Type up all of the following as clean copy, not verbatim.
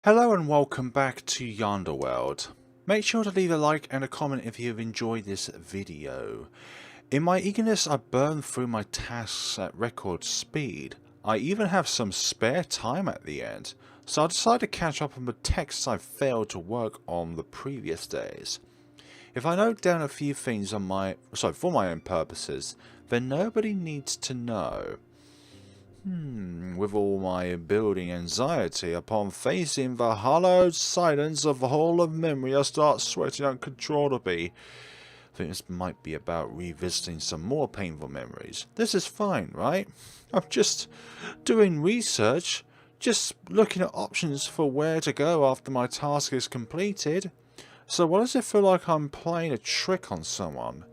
Hello and welcome back to Yonder World. Make sure to leave a like and a comment if you've enjoyed this video. In my eagerness, I burned through my tasks at record speed. I even have some spare time at the end, so I decided to catch up on the texts I failed to work on the previous days. If I note down a few things on for my own purposes, then nobody needs to know. With all my building anxiety upon facing the hallowed silence of the Hall of Memory, I start sweating uncontrollably. I think this might be about revisiting some more painful memories. This is fine, right? I'm just doing research, just looking at options for where to go after my task is completed. So why does it feel like I'm playing a trick on someone?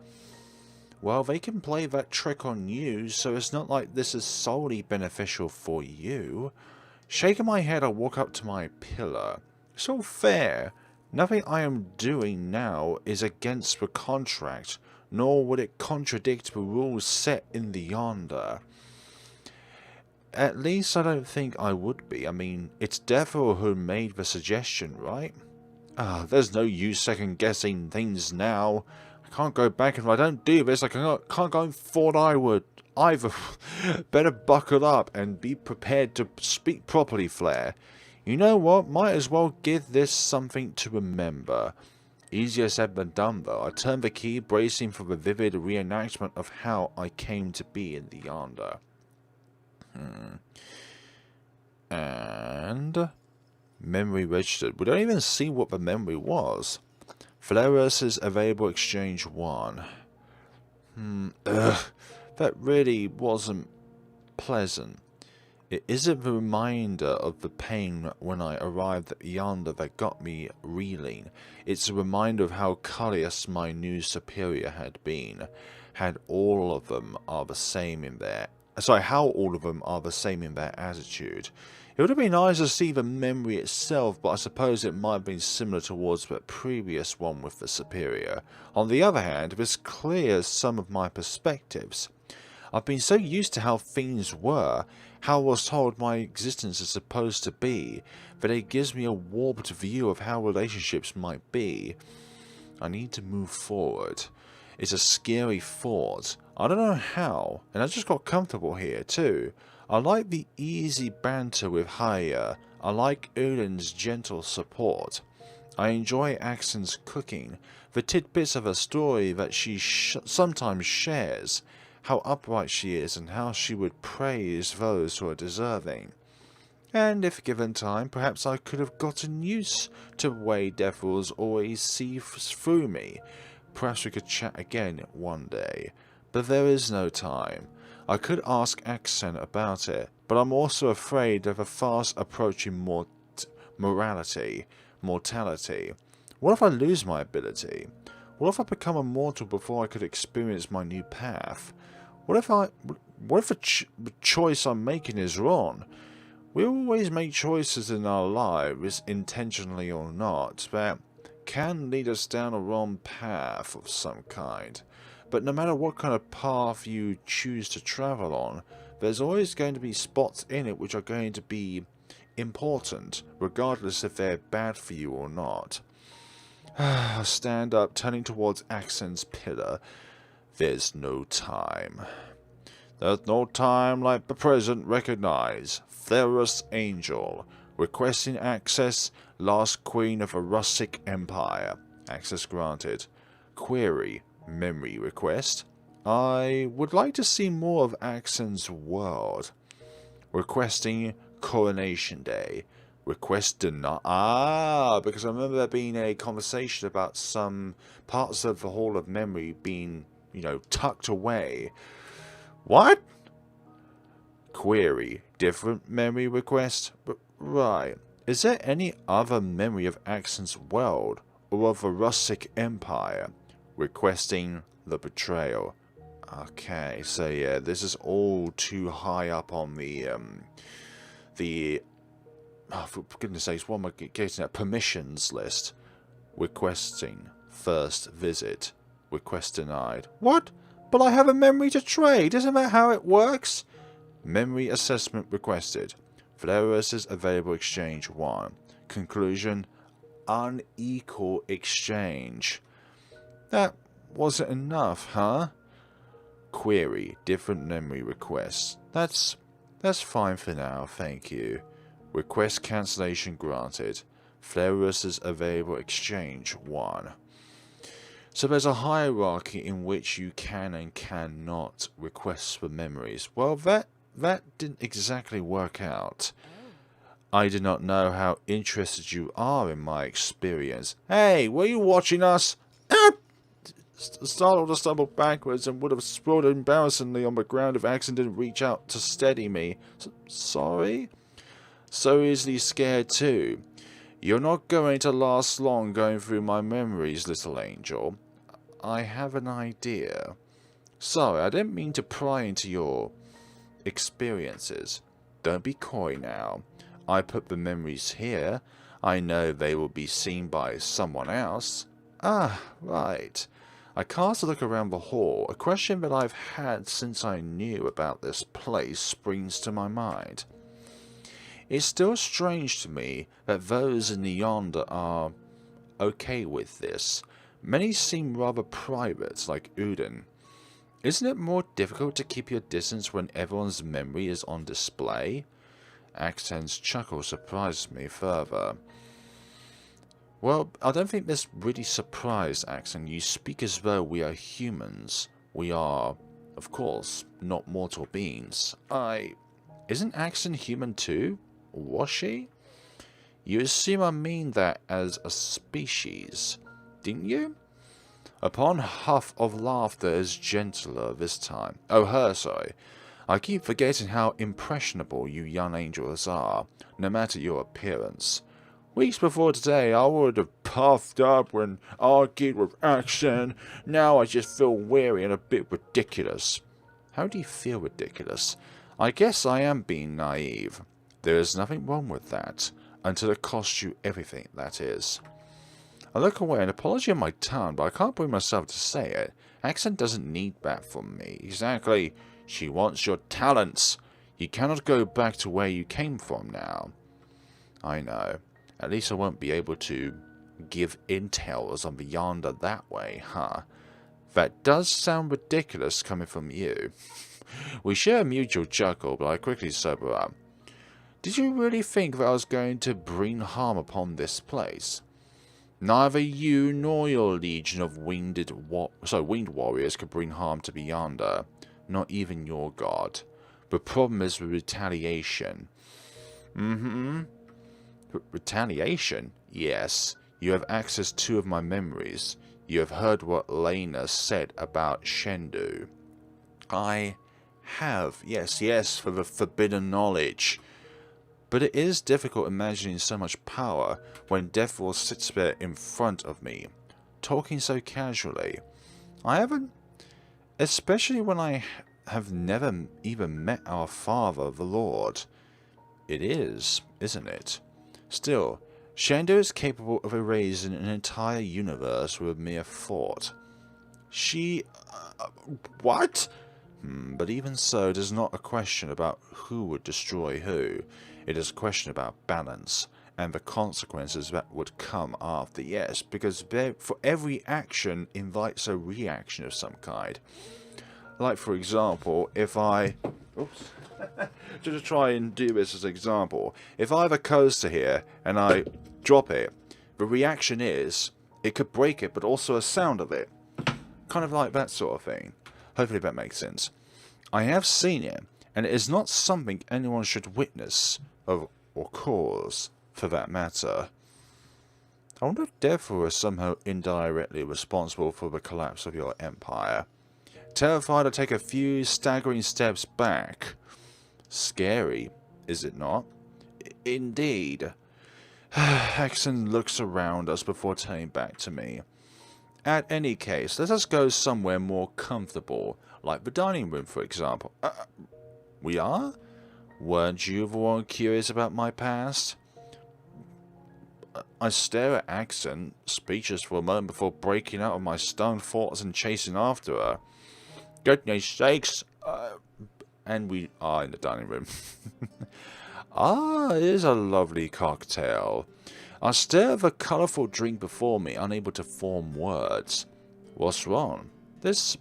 Well, they can play that trick on you, so it's not like this is solely beneficial for you. Shaking my head, I walk up to my pillar. It's all fair. Nothing I am doing now is against the contract, nor would it contradict the rules set in the Yonder. At least I don't think I would be. I mean, it's Devil who made the suggestion, right? There's no use second-guessing things now. I can't go back, and if I don't do this, I can't go and thought I would. Either better buckle up and be prepared to speak properly, Flair. You know what? Might as well give this something to remember. Easier said than done, though. I turned the key, bracing for the vivid reenactment of how I came to be in the Yonder. And memory registered. We don't even see what the memory was. Flair's available exchange 1. That really wasn't pleasant. It isn't the reminder of the pain when I arrived at Yonder that got me reeling. It's a reminder of how callous my new superior had been. How all of them are the same in their attitude. It would have been nice to see the memory itself, but I suppose it might have been similar towards the previous one with the superior. On the other hand, it was clear some of my perspectives. I've been so used to how things were, how I was told my existence is supposed to be, that it gives me a warped view of how relationships might be. I need to move forward. It's a scary thought. I don't know how, and I just got comfortable here too. I like the easy banter with Haya. I like Ulin's gentle support. I enjoy Aksan's cooking, the tidbits of her story that she sometimes shares, how upright she is and how she would praise those who are deserving. And if given time, perhaps I could have gotten used to the way devils always see through me. Perhaps we could chat again one day. But there is no time. I could ask Aksan about it, but I'm also afraid of a fast approaching mortality. What if I lose my ability? What if I become immortal before I could experience my new path? What if the choice I'm making is wrong? We always make choices in our lives, intentionally or not, that can lead us down a wrong path of some kind. But no matter what kind of path you choose to travel on, there's always going to be spots in it which are going to be important, regardless if they're bad for you or not. I stand up, turning towards Aksan's pillar. There's no time. There's no time like the present. Recognize. Theros Angel. Requesting access. Last Queen of a Russic Empire. Access granted. Query. Memory request. I would like to see more of Aksan's world. Requesting Coronation Day. Request denied. Because I remember there being a conversation about some parts of the Hall of Memory being, tucked away. What? Query. Different memory request? Right. Is there any other memory of Aksan's world or of the Russic Empire? Requesting the betrayal. Okay, so yeah, this is all too high up on for goodness sakes, what am I getting at? Permissions list. Requesting first visit. Request denied. What? But I have a memory to trade. Isn't that how it works? Memory assessment requested. Flair's available exchange 1. Conclusion: unequal exchange. That wasn't enough, huh? Query: different memory requests. That's fine for now, thank you. Request cancellation granted. Flarus's available exchange 1. So there's a hierarchy in which you can and cannot request for memories. Well, that didn't exactly work out. I do not know how interested you are in my experience. Hey, were you watching us? Startled, I stumbled backwards and would have sprawled embarrassingly on the ground if Aksan didn't reach out to steady me. Sorry? So easily scared too. You're not going to last long going through my memories, little angel. I have an idea. Sorry, I didn't mean to pry into your experiences. Don't be coy now. I put the memories here. I know they will be seen by someone else. Ah, right. I cast a look around the hall. A question that I've had since I knew about this place springs to my mind. It's still strange to me that those in the Yonder are okay with this. Many seem rather private, like Uden. Isn't it more difficult to keep your distance when everyone's memory is on display? Aksan's chuckle surprised me further. Well, I don't think this really surprised Aksan. You speak as though we are humans. We are, of course, not mortal beings. Isn't Aksan human too? Was she? You assume I mean that as a species, didn't you? Upon huff of laughter is gentler this time. Oh, her, sorry. I keep forgetting how impressionable you young angels are, no matter your appearance. Weeks before today, I would have puffed up and argued with Aksan. Now I just feel weary and a bit ridiculous. How do you feel ridiculous? I guess I am being naive. There is nothing wrong with that, until it costs you everything, that is. I look away and apology on my tongue, but I can't bring myself to say it. Aksan doesn't need that from me. Exactly. She wants your talents. You cannot go back to where you came from now. I know. At least I won't be able to give intels on the Yonder that way, huh? That does sound ridiculous coming from you. We share a mutual chuckle, but I quickly sober up. Did you really think that I was going to bring harm upon this place? Neither you nor your legion of winged warriors could bring harm to the Yonder. Not even your god. The problem is the retaliation. Retaliation? Yes. You have access to 2 of my memories. You have heard what Lena said about Shendu. I have. Yes, for the forbidden knowledge. But it is difficult imagining so much power when Deathwall sits there in front of me, talking so casually. I haven't... Especially when I have never even met our father, the Lord. It is, isn't it? Still, Shendu is capable of erasing an entire universe with a mere thought. She... what? But even so, it is not a question about who would destroy who. It is a question about balance, and the consequences that would come after, yes, because for every action invites a reaction of some kind. Like, for example, if I... Oops. Just to try and do this as an example. If I have a coaster here, and I drop it, the reaction is, it could break it, but also a sound of it. Kind of like that sort of thing. Hopefully that makes sense. I have seen it, and it is not something anyone should witness, or cause, for that matter. I wonder if Deathwall is somehow indirectly responsible for the collapse of your empire. Terrified, I take a few staggering steps back. Scary, is it not? Indeed. Aksan looks around us before turning back to me. At any case, let us go somewhere more comfortable, like the dining room, for example. We are? Weren't you the one curious about my past? I stare at Aksan, speechless for a moment before breaking out of my stone thoughts and chasing after her. Goodness sakes! And we are in the dining room. Ah, it is a lovely cocktail. I stare at the colourful drink before me, unable to form words. What's wrong? This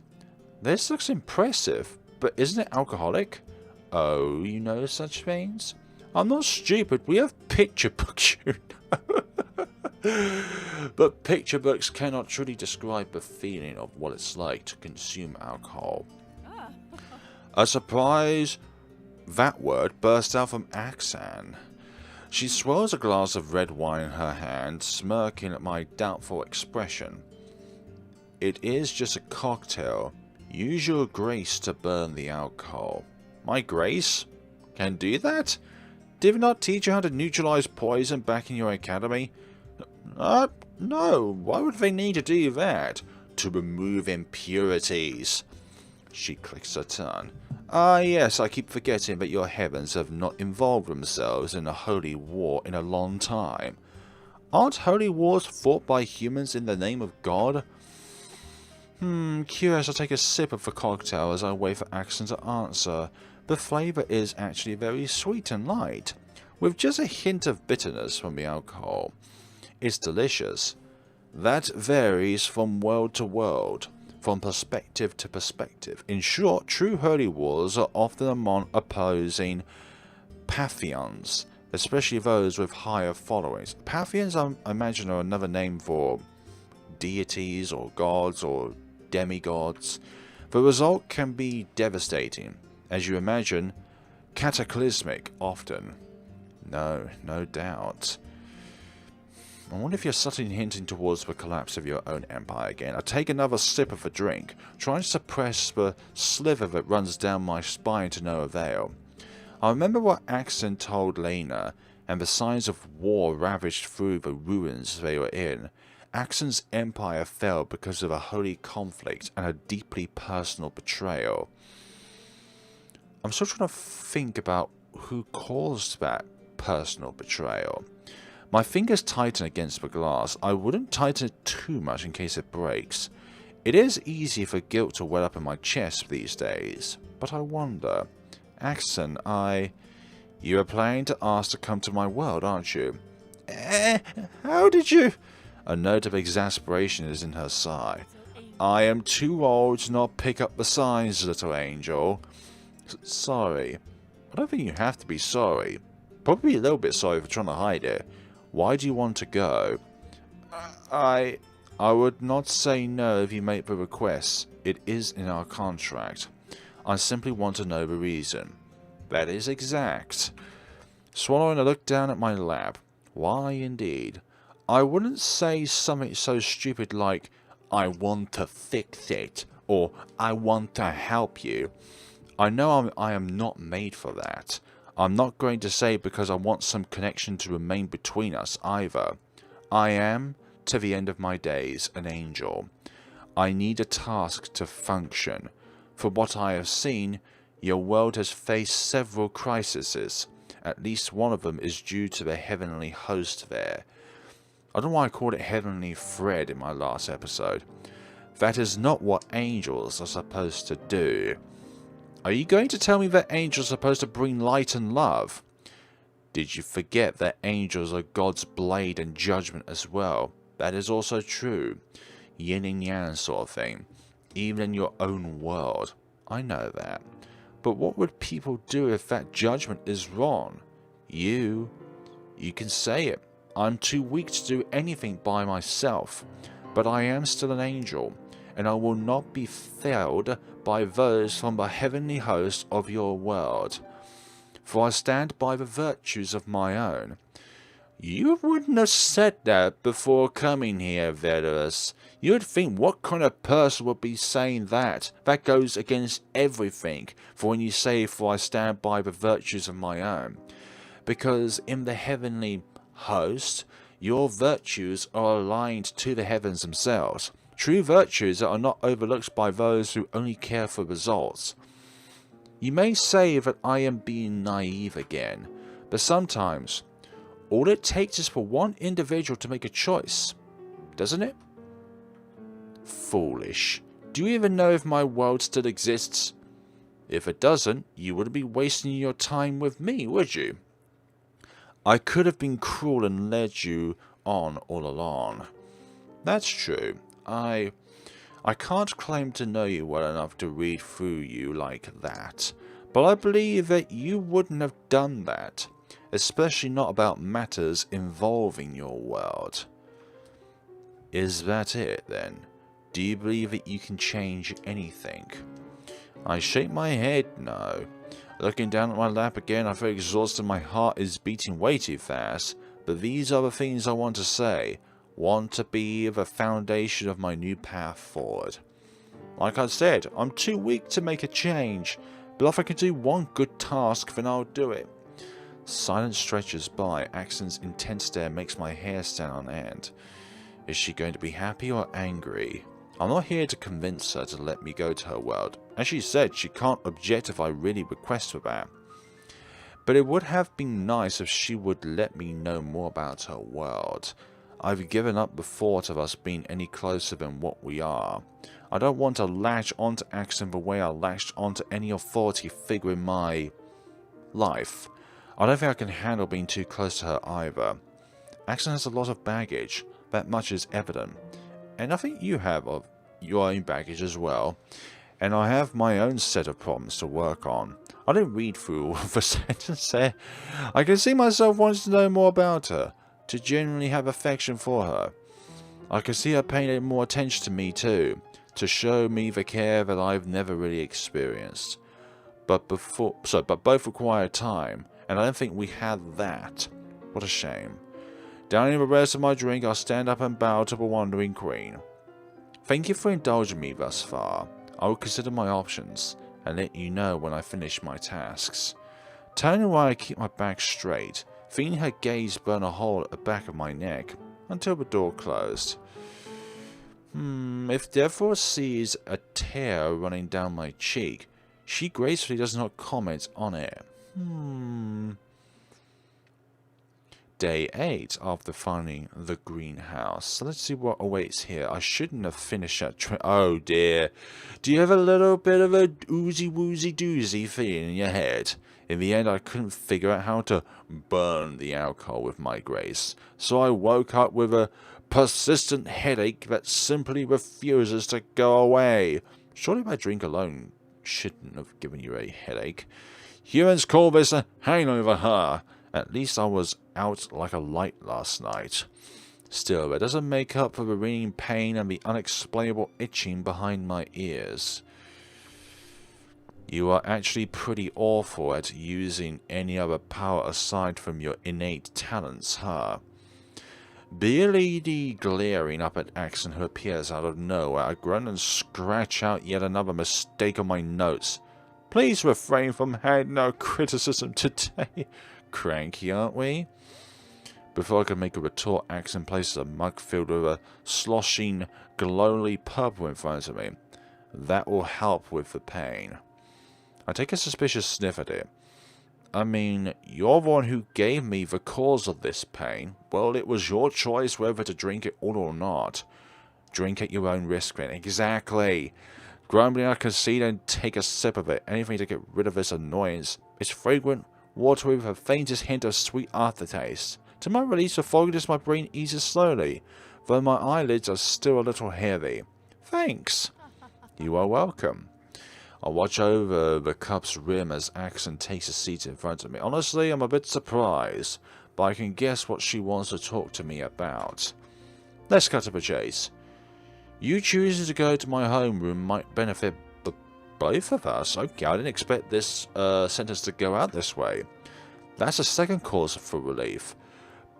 looks impressive, but isn't it alcoholic? Oh, you know such things? I'm not stupid, we have picture books, you know. But picture books cannot truly describe the feeling of what it's like to consume alcohol. A surprise, that word burst out from Aksan. She swirls a glass of red wine in her hand, smirking at my doubtful expression. It is just a cocktail. Use your grace to burn the alcohol. My grace? Can do that? Did we not teach you how to neutralize poison back in your academy? No. Why would they need to do that? To remove impurities. She clicks her tongue. Ah, yes, I keep forgetting that your heavens have not involved themselves in a holy war in a long time. Aren't holy wars fought by humans in the name of God? Curious. I'll take a sip of the cocktail as I wait for Aksan to answer. The flavour is actually very sweet and light, with just a hint of bitterness from the alcohol. It's delicious. That varies from world to world, from perspective to perspective. In short, true holy wars are often among opposing pantheons, especially those with higher followings. Pantheons, I imagine, are another name for deities or gods or demigods. The result can be devastating, as you imagine, cataclysmic often. No doubt. I wonder if you're subtly hinting towards the collapse of your own empire again. I take another sip of the drink, trying to suppress the sliver that runs down my spine to no avail. I remember what Aksan told Lena, and the signs of war ravaged through the ruins they were in. Aksan's empire fell because of a holy conflict and a deeply personal betrayal. I'm still trying to think about who caused that personal betrayal. My fingers tighten against the glass. I wouldn't tighten it too much in case it breaks. It is easy for guilt to well up in my chest these days, but I wonder. Aksan, You are planning to ask to come to my world, aren't you? How did you? A note of exasperation is in her sigh. I am too old to not pick up the signs, little angel. Sorry. I don't think you have to be sorry. Probably a little bit sorry for trying to hide it. Why do you want to go? I would not say no if you make the request. It is in our contract. I simply want to know the reason. That is exact. Swallowing, I look down at my lap. Why indeed? I wouldn't say something so stupid like, I want to fix it, or I want to help you. I know I am not made for that. I'm not going to say because I want some connection to remain between us either. I am, to the end of my days, an angel. I need a task to function. For what I have seen, your world has faced several crises. At least one of them is due to the heavenly host there. I don't know why I called it heavenly thread in my last episode. That is not what angels are supposed to do. Are you going to tell me that angels are supposed to bring light and love? Did you forget that angels are God's blade and judgment as well? That is also true. Yin and yang sort of thing. Even in your own world. I know that. But what would people do if that judgment is wrong? You can say it. I'm too weak to do anything by myself. But I am still an angel, and I will not be failed by those from the heavenly host of your world. For I stand by the virtues of my own. You wouldn't have said that before coming here, Vedus. You'd think, what kind of person would be saying that? That goes against everything, for when you say, for I stand by the virtues of my own. Because in the heavenly host, your virtues are aligned to the heavens themselves. True virtues that are not overlooked by those who only care for results. You may say that I am being naive again, but sometimes all it takes is for one individual to make a choice, doesn't it? Foolish. Do you even know if my world still exists? If it doesn't, you wouldn't be wasting your time with me, would you? I could have been cruel and led you on all along. That's true. I can't claim to know you well enough to read through you like that, but I believe that you wouldn't have done that, especially not about matters involving your world. Is that it, then? Do you believe that you can change anything? I shake my head no. Looking down at my lap again, I feel exhausted. My heart is beating way too fast, but these are the things I want to say. Want to be the foundation of my new path forward. Like I said, I'm too weak to make a change, but if I can do one good task, then I'll do it. Silence stretches by. Aksan's intense stare makes my hair stand on end. Is she going to be happy or angry? I'm not here to convince her to let me go to her world. As she said, she can't object if I really request for that. But it would have been nice if she would let me know more about her world. I've given up the thought of us being any closer than what we are. I don't want to latch onto Aksan the way I latched onto any authority figure in my life. I don't think I can handle being too close to her either. Aksan has a lot of baggage, that much is evident. And I think you have of your own baggage as well. And I have my own set of problems to work on. I didn't read through all of the sentences there. I can see myself wanting to know more about her, to genuinely have affection for her. I can see her paying more attention to me too, to show me the care that I've never really experienced. But both require time, and I don't think we had that. What a shame. Downing the rest of my drink, I'll stand up and bow to the wandering queen. Thank you for indulging me thus far. I will consider my options, and let you know when I finish my tasks. Turning while I keep my back straight, feeling her gaze burn a hole at the back of my neck, until the door closed. If Deborah sees a tear running down my cheek, she gracefully does not comment on it. Day 8 after finding the greenhouse. So let's see what awaits here. I shouldn't have finished that oh dear. Do you have a little bit of a oozy woozy doozy feeling in your head? In the end, I couldn't figure out how to burn the alcohol with my grace. So I woke up with a persistent headache that simply refuses to go away. Surely my drink alone shouldn't have given you a headache. Humans call this a hangover. At least I was out like a light last night. Still, it doesn't make up for the ringing pain and the unexplainable itching behind my ears. You are actually pretty awful at using any other power aside from your innate talents, huh? Barely glaring up at Aksan, who appears out of nowhere, I grunt and scratch out yet another mistake on my notes. Please refrain from handing no criticism today. Cranky, aren't we? Before I could make a retort, Aksan places a mug filled with a sloshing, glowingly purple in front of me. That will help with the pain. I take a suspicious sniff at it. I mean, you're the one who gave me the cause of this pain. Well, it was your choice whether to drink it all or not. Drink at your own risk, then. Exactly. Grumbling, I concede and take a sip of it. Anything to get rid of this annoyance. It's fragrant, watery with the faintest hint of sweet aftertaste. To my release, the fogginess of my brain eases slowly, though my eyelids are still a little heavy. Thanks. You are welcome. I watch over the cup's rim as Aksan takes a seat in front of me. Honestly, I'm a bit surprised, but I can guess what she wants to talk to me about. Let's cut to the chase. You choosing to go to my homeroom might benefit both of us. Okay, I didn't expect this sentence to go out this way. That's a second cause for relief.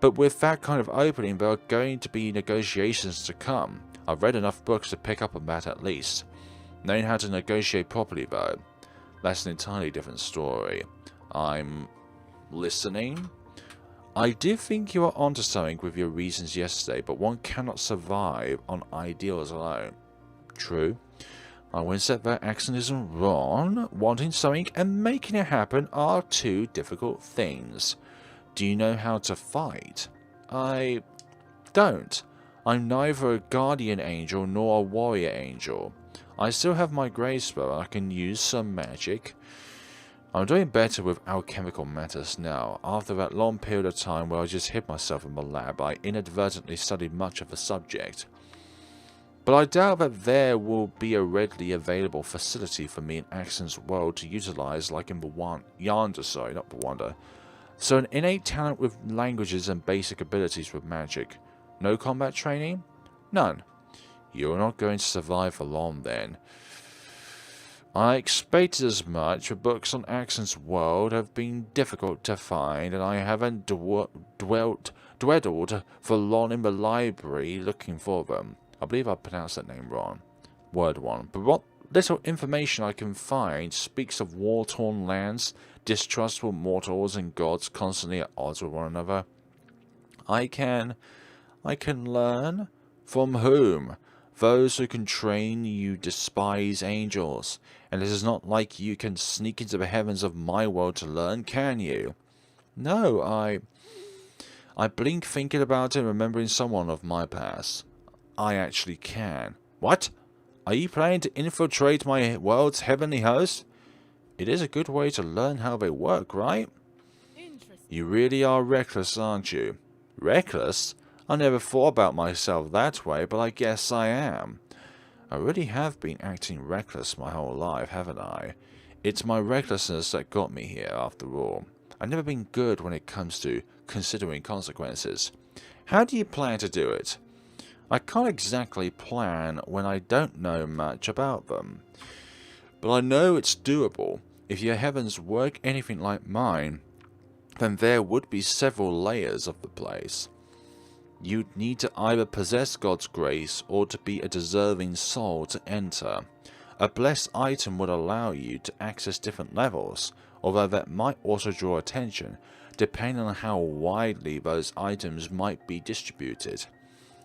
But with that kind of opening, there are going to be negotiations to come. I've read enough books to pick up on that at least. Knowing how to negotiate properly, though, that's an entirely different story. I'm listening. I did think you were onto something with your reasons yesterday, but one cannot survive on ideals alone. True. I wouldn't say that Aksan isn't wrong. Wanting something and making it happen are two difficult things. Do you know how to fight? I don't. I'm neither a guardian angel nor a warrior angel. I still have my grey spell and I can use some magic. I'm doing better with alchemical matters now. After that long period of time where I just hid myself in my lab, I inadvertently studied much of the subject. But I doubt that there will be a readily available facility for me in Aksan's world to utilize like in Yonder, not Wanda. So an innate talent with languages and basic abilities with magic. No combat training? None. You're not going to survive for long then. I expected as much. The books on Aksan's world have been difficult to find, and I haven't dwelled for long in the library looking for them. I believe I pronounced that name wrong. Word one. But what little information I can find speaks of war-torn lands, distrustful mortals, and gods constantly at odds with one another. I can learn? From whom? Those who can train you despise angels, and it is not like you can sneak into the heavens of my world to learn, can you? No, I blink thinking about it and remembering someone of my past. I actually can. What? Are you planning to infiltrate my world's heavenly host? It is a good way to learn how they work, right? You really are reckless, aren't you? Reckless? I never thought about myself that way, but I guess I am. I really have been acting reckless my whole life, haven't I? It's my recklessness that got me here, after all. I've never been good when it comes to considering consequences. How do you plan to do it? I can't exactly plan when I don't know much about them. But I know it's doable. If your heavens work anything like mine, then there would be several layers of the place. You'd need to either possess God's grace or to be a deserving soul to enter. A blessed item would allow you to access different levels, although that might also draw attention, depending on how widely those items might be distributed.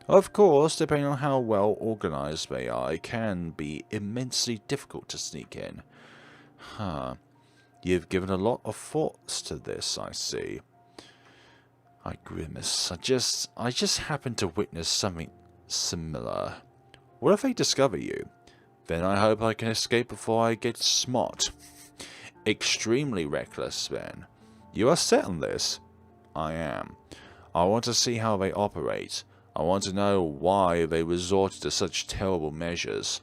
Of course, depending on how well organized they are, it can be immensely difficult to sneak in. You've given a lot of thoughts to this, I see. I grimace. I just happened to witness something similar. What if they discover you? Then I hope I can escape before I get smart. Extremely reckless, then. You are set on this? I am. I want to see how they operate. I want to know why they resorted to such terrible measures.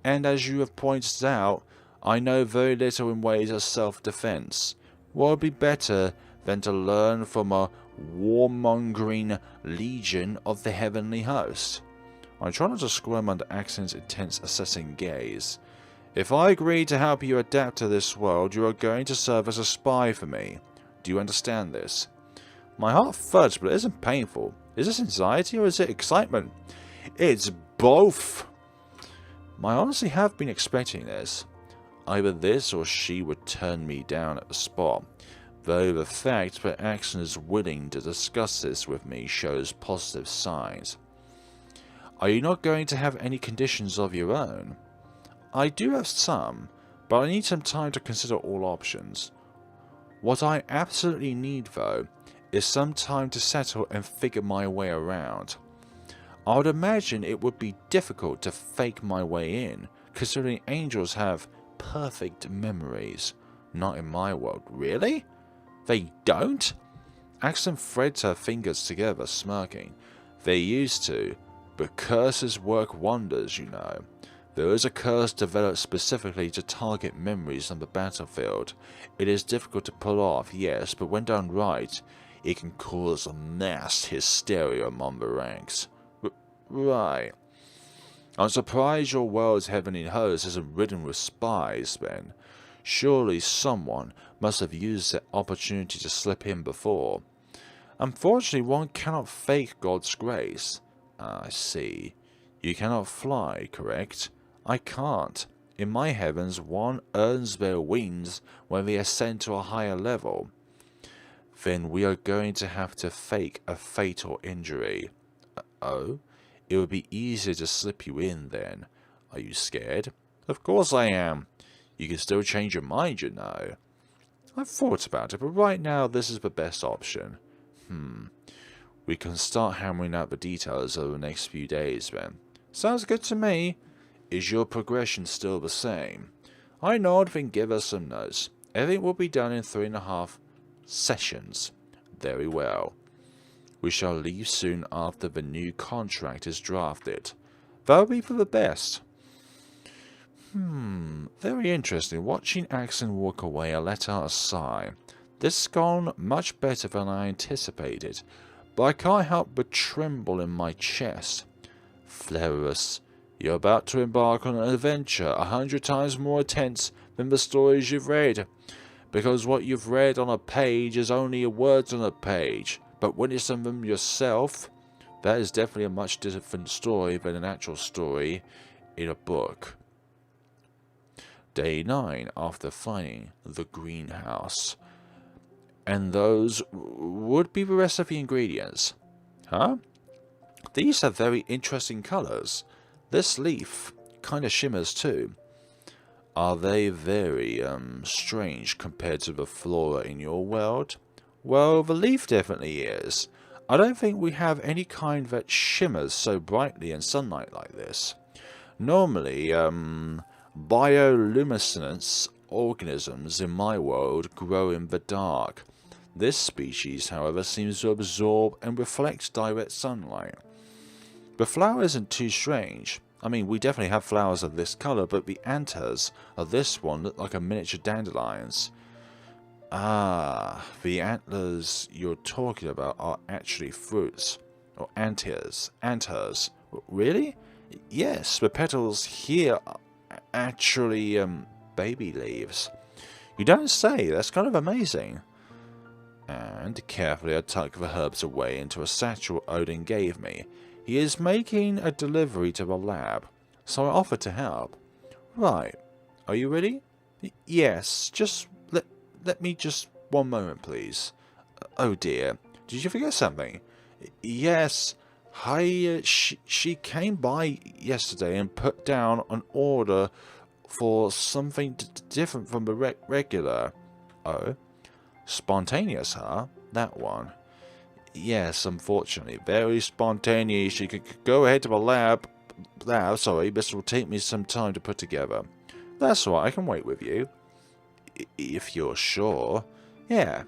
And as you have pointed out, I know very little in ways of self-defense. What would be better than to learn from a warmongering legion of the heavenly host? I try not to squirm under Aksan's intense assessing gaze. If I agree to help you adapt to this world, you are going to serve as a spy for me. Do you understand this? My heart thuds, but it isn't painful. Is this anxiety or is it excitement? It's both. I honestly have been expecting this. Either this or she would turn me down at the spot, though the fact that Aksan is willing to discuss this with me shows positive signs. Are you not going to have any conditions of your own? I do have some, but I need some time to consider all options. What I absolutely need, though, is some time to settle and figure my way around. I would imagine it would be difficult to fake my way in, considering angels have perfect memories. Not in my world. Really? They don't? Aksan threads her fingers together, smirking. They used to, but curses work wonders, you know. There is a curse developed specifically to target memories on the battlefield. It is difficult to pull off, yes, but when done right, it can cause a mass hysteria among the ranks. Right. I'm surprised your world's heavenly host isn't ridden with spies, then. Surely someone must have used that opportunity to slip in before. Unfortunately, one cannot fake God's grace. I see. You cannot fly, correct? I can't. In my heavens, one earns their wings when they ascend to a higher level. Then we are going to have to fake a fatal injury. Oh? It would be easier to slip you in then. Are you scared? Of course I am. You can still change your mind, you know. I've thought about it, but right now this is the best option. We can start hammering out the details over the next few days then. Sounds good to me. Is your progression still the same? I nod, then give us some notes. Everything will be done in 3.5 sessions. Very well. We shall leave soon after the new contract is drafted. That'll be for the best. Very interesting. Watching Aksan walk away, I let out a sigh. This has gone much better than I anticipated, but I can't help but tremble in my chest. Flerus, you're about to embark on an adventure 100 times more intense than the stories you've read, because what you've read on a page is only words on a page, but witnessing them yourself, that is definitely a much different story than an actual story in a book. Day 9 after finding the greenhouse. And those would be the rest of the ingredients. Huh? These have very interesting colours. This leaf kind of shimmers too. Are they very strange compared to the flora in your world? Well, the leaf definitely is. I don't think we have any kind that shimmers so brightly in sunlight like this. Normally, bioluminescence organisms in my world grow in the dark. This species, however, seems to absorb and reflect direct sunlight. The flower isn't too strange. I mean, we definitely have flowers of this colour, but the anthers of this one look like a miniature dandelions. Ah, the antlers you're talking about are actually fruits. Or anthers. Anthers. Really? Yes, the petals here are actually baby leaves. You don't say. That's kind of amazing. And carefully I tuck the herbs away into a satchel Odin gave me. He is making a delivery to the lab, so I offered to help. Right. Are you ready? Yes, just let me just one moment, please. Oh dear. Did you forget something? Yes. She came by yesterday and put down an order for something different from the regular. Oh? Spontaneous, huh? That one. Yes, unfortunately. Very spontaneous. She could go ahead to the lab. Sorry, this will take me some time to put together. That's all right, I can wait with you. If you're sure. Yeah.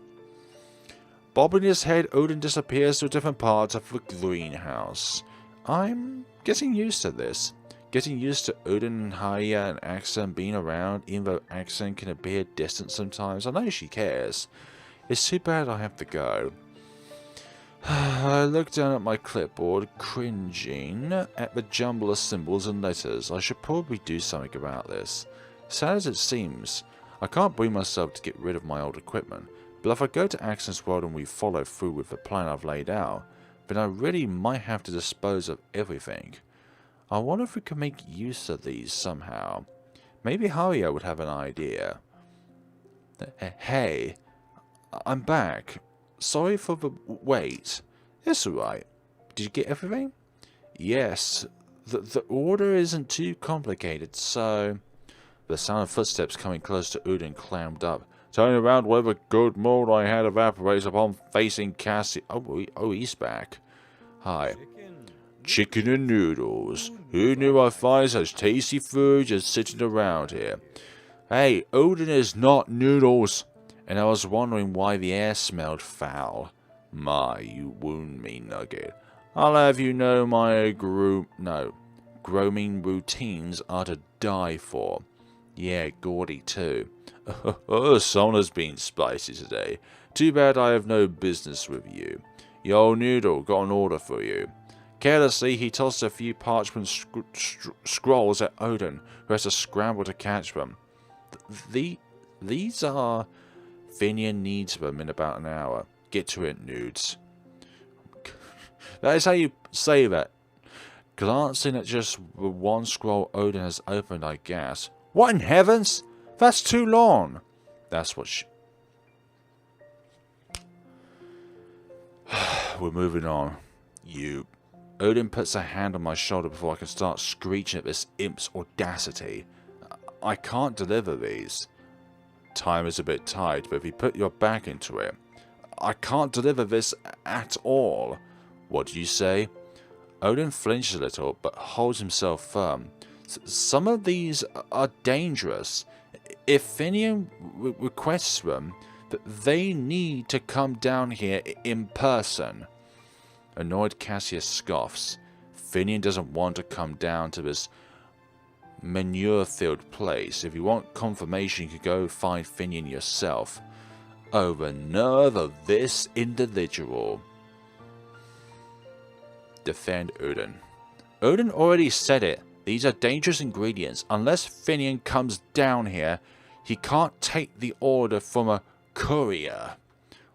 Bobbing his head, Odin disappears to a different part of the greenhouse. I'm getting used to this. Getting used to Odin, Haya, and Aksan being around, even though Aksan can appear distant sometimes. I know she cares. It's too bad I have to go. I look down at my clipboard, cringing at the jumble of symbols and letters. I should probably do something about this. Sad as it seems, I can't bring myself to get rid of my old equipment, but if I go to Aksan's world and we follow through with the plan I've laid out, then I really might have to dispose of everything. I wonder if we could make use of these somehow. Maybe Haria would have an idea. Hey, I'm back. Sorry for the wait. It's alright. Did you get everything? Yes. The order isn't too complicated, so... The sound of footsteps coming close to Udin clammed up. Turning around, whatever good mood I had evaporates upon facing Cassie. Oh, he's back. Hi. Chicken and noodles. Who knew I'd find such tasty food just sitting around here? Hey, Odin is not noodles. And I was wondering why the air smelled foul. My, you wound me, Nugget. I'll have you know my grooming routines are to die for. Yeah, Gordy too. Oh, Sona's been spicy today. Too bad I have no business with you. Yo, Noodle, got an order for you. Carelessly, he tossed a few parchment scrolls at Odin, who has to scramble to catch them. These are... Finian needs them in about an hour. Get to it, nudes. That is how you say that. Glancing at just the one scroll Odin has opened, I gasp. What in heavens? That's too long. That's what she... We're moving on. You... Odin puts a hand on my shoulder before I can start screeching at this imp's audacity. I can't deliver these. Time is a bit tight, but if you put your back into it... I can't deliver this at all. What do you say? Odin flinches a little, but holds himself firm. Some of these are dangerous. If Finian requests them, that they need to come down here in person. Annoyed, Cassius scoffs. Finian doesn't want to come down to this manure-filled place. If you want confirmation, you could go find Finian yourself. Oh, the nerve of this individual. Defend Odin. Odin already said it. These are dangerous ingredients. Unless Finian comes down here, he can't take the order from a courier.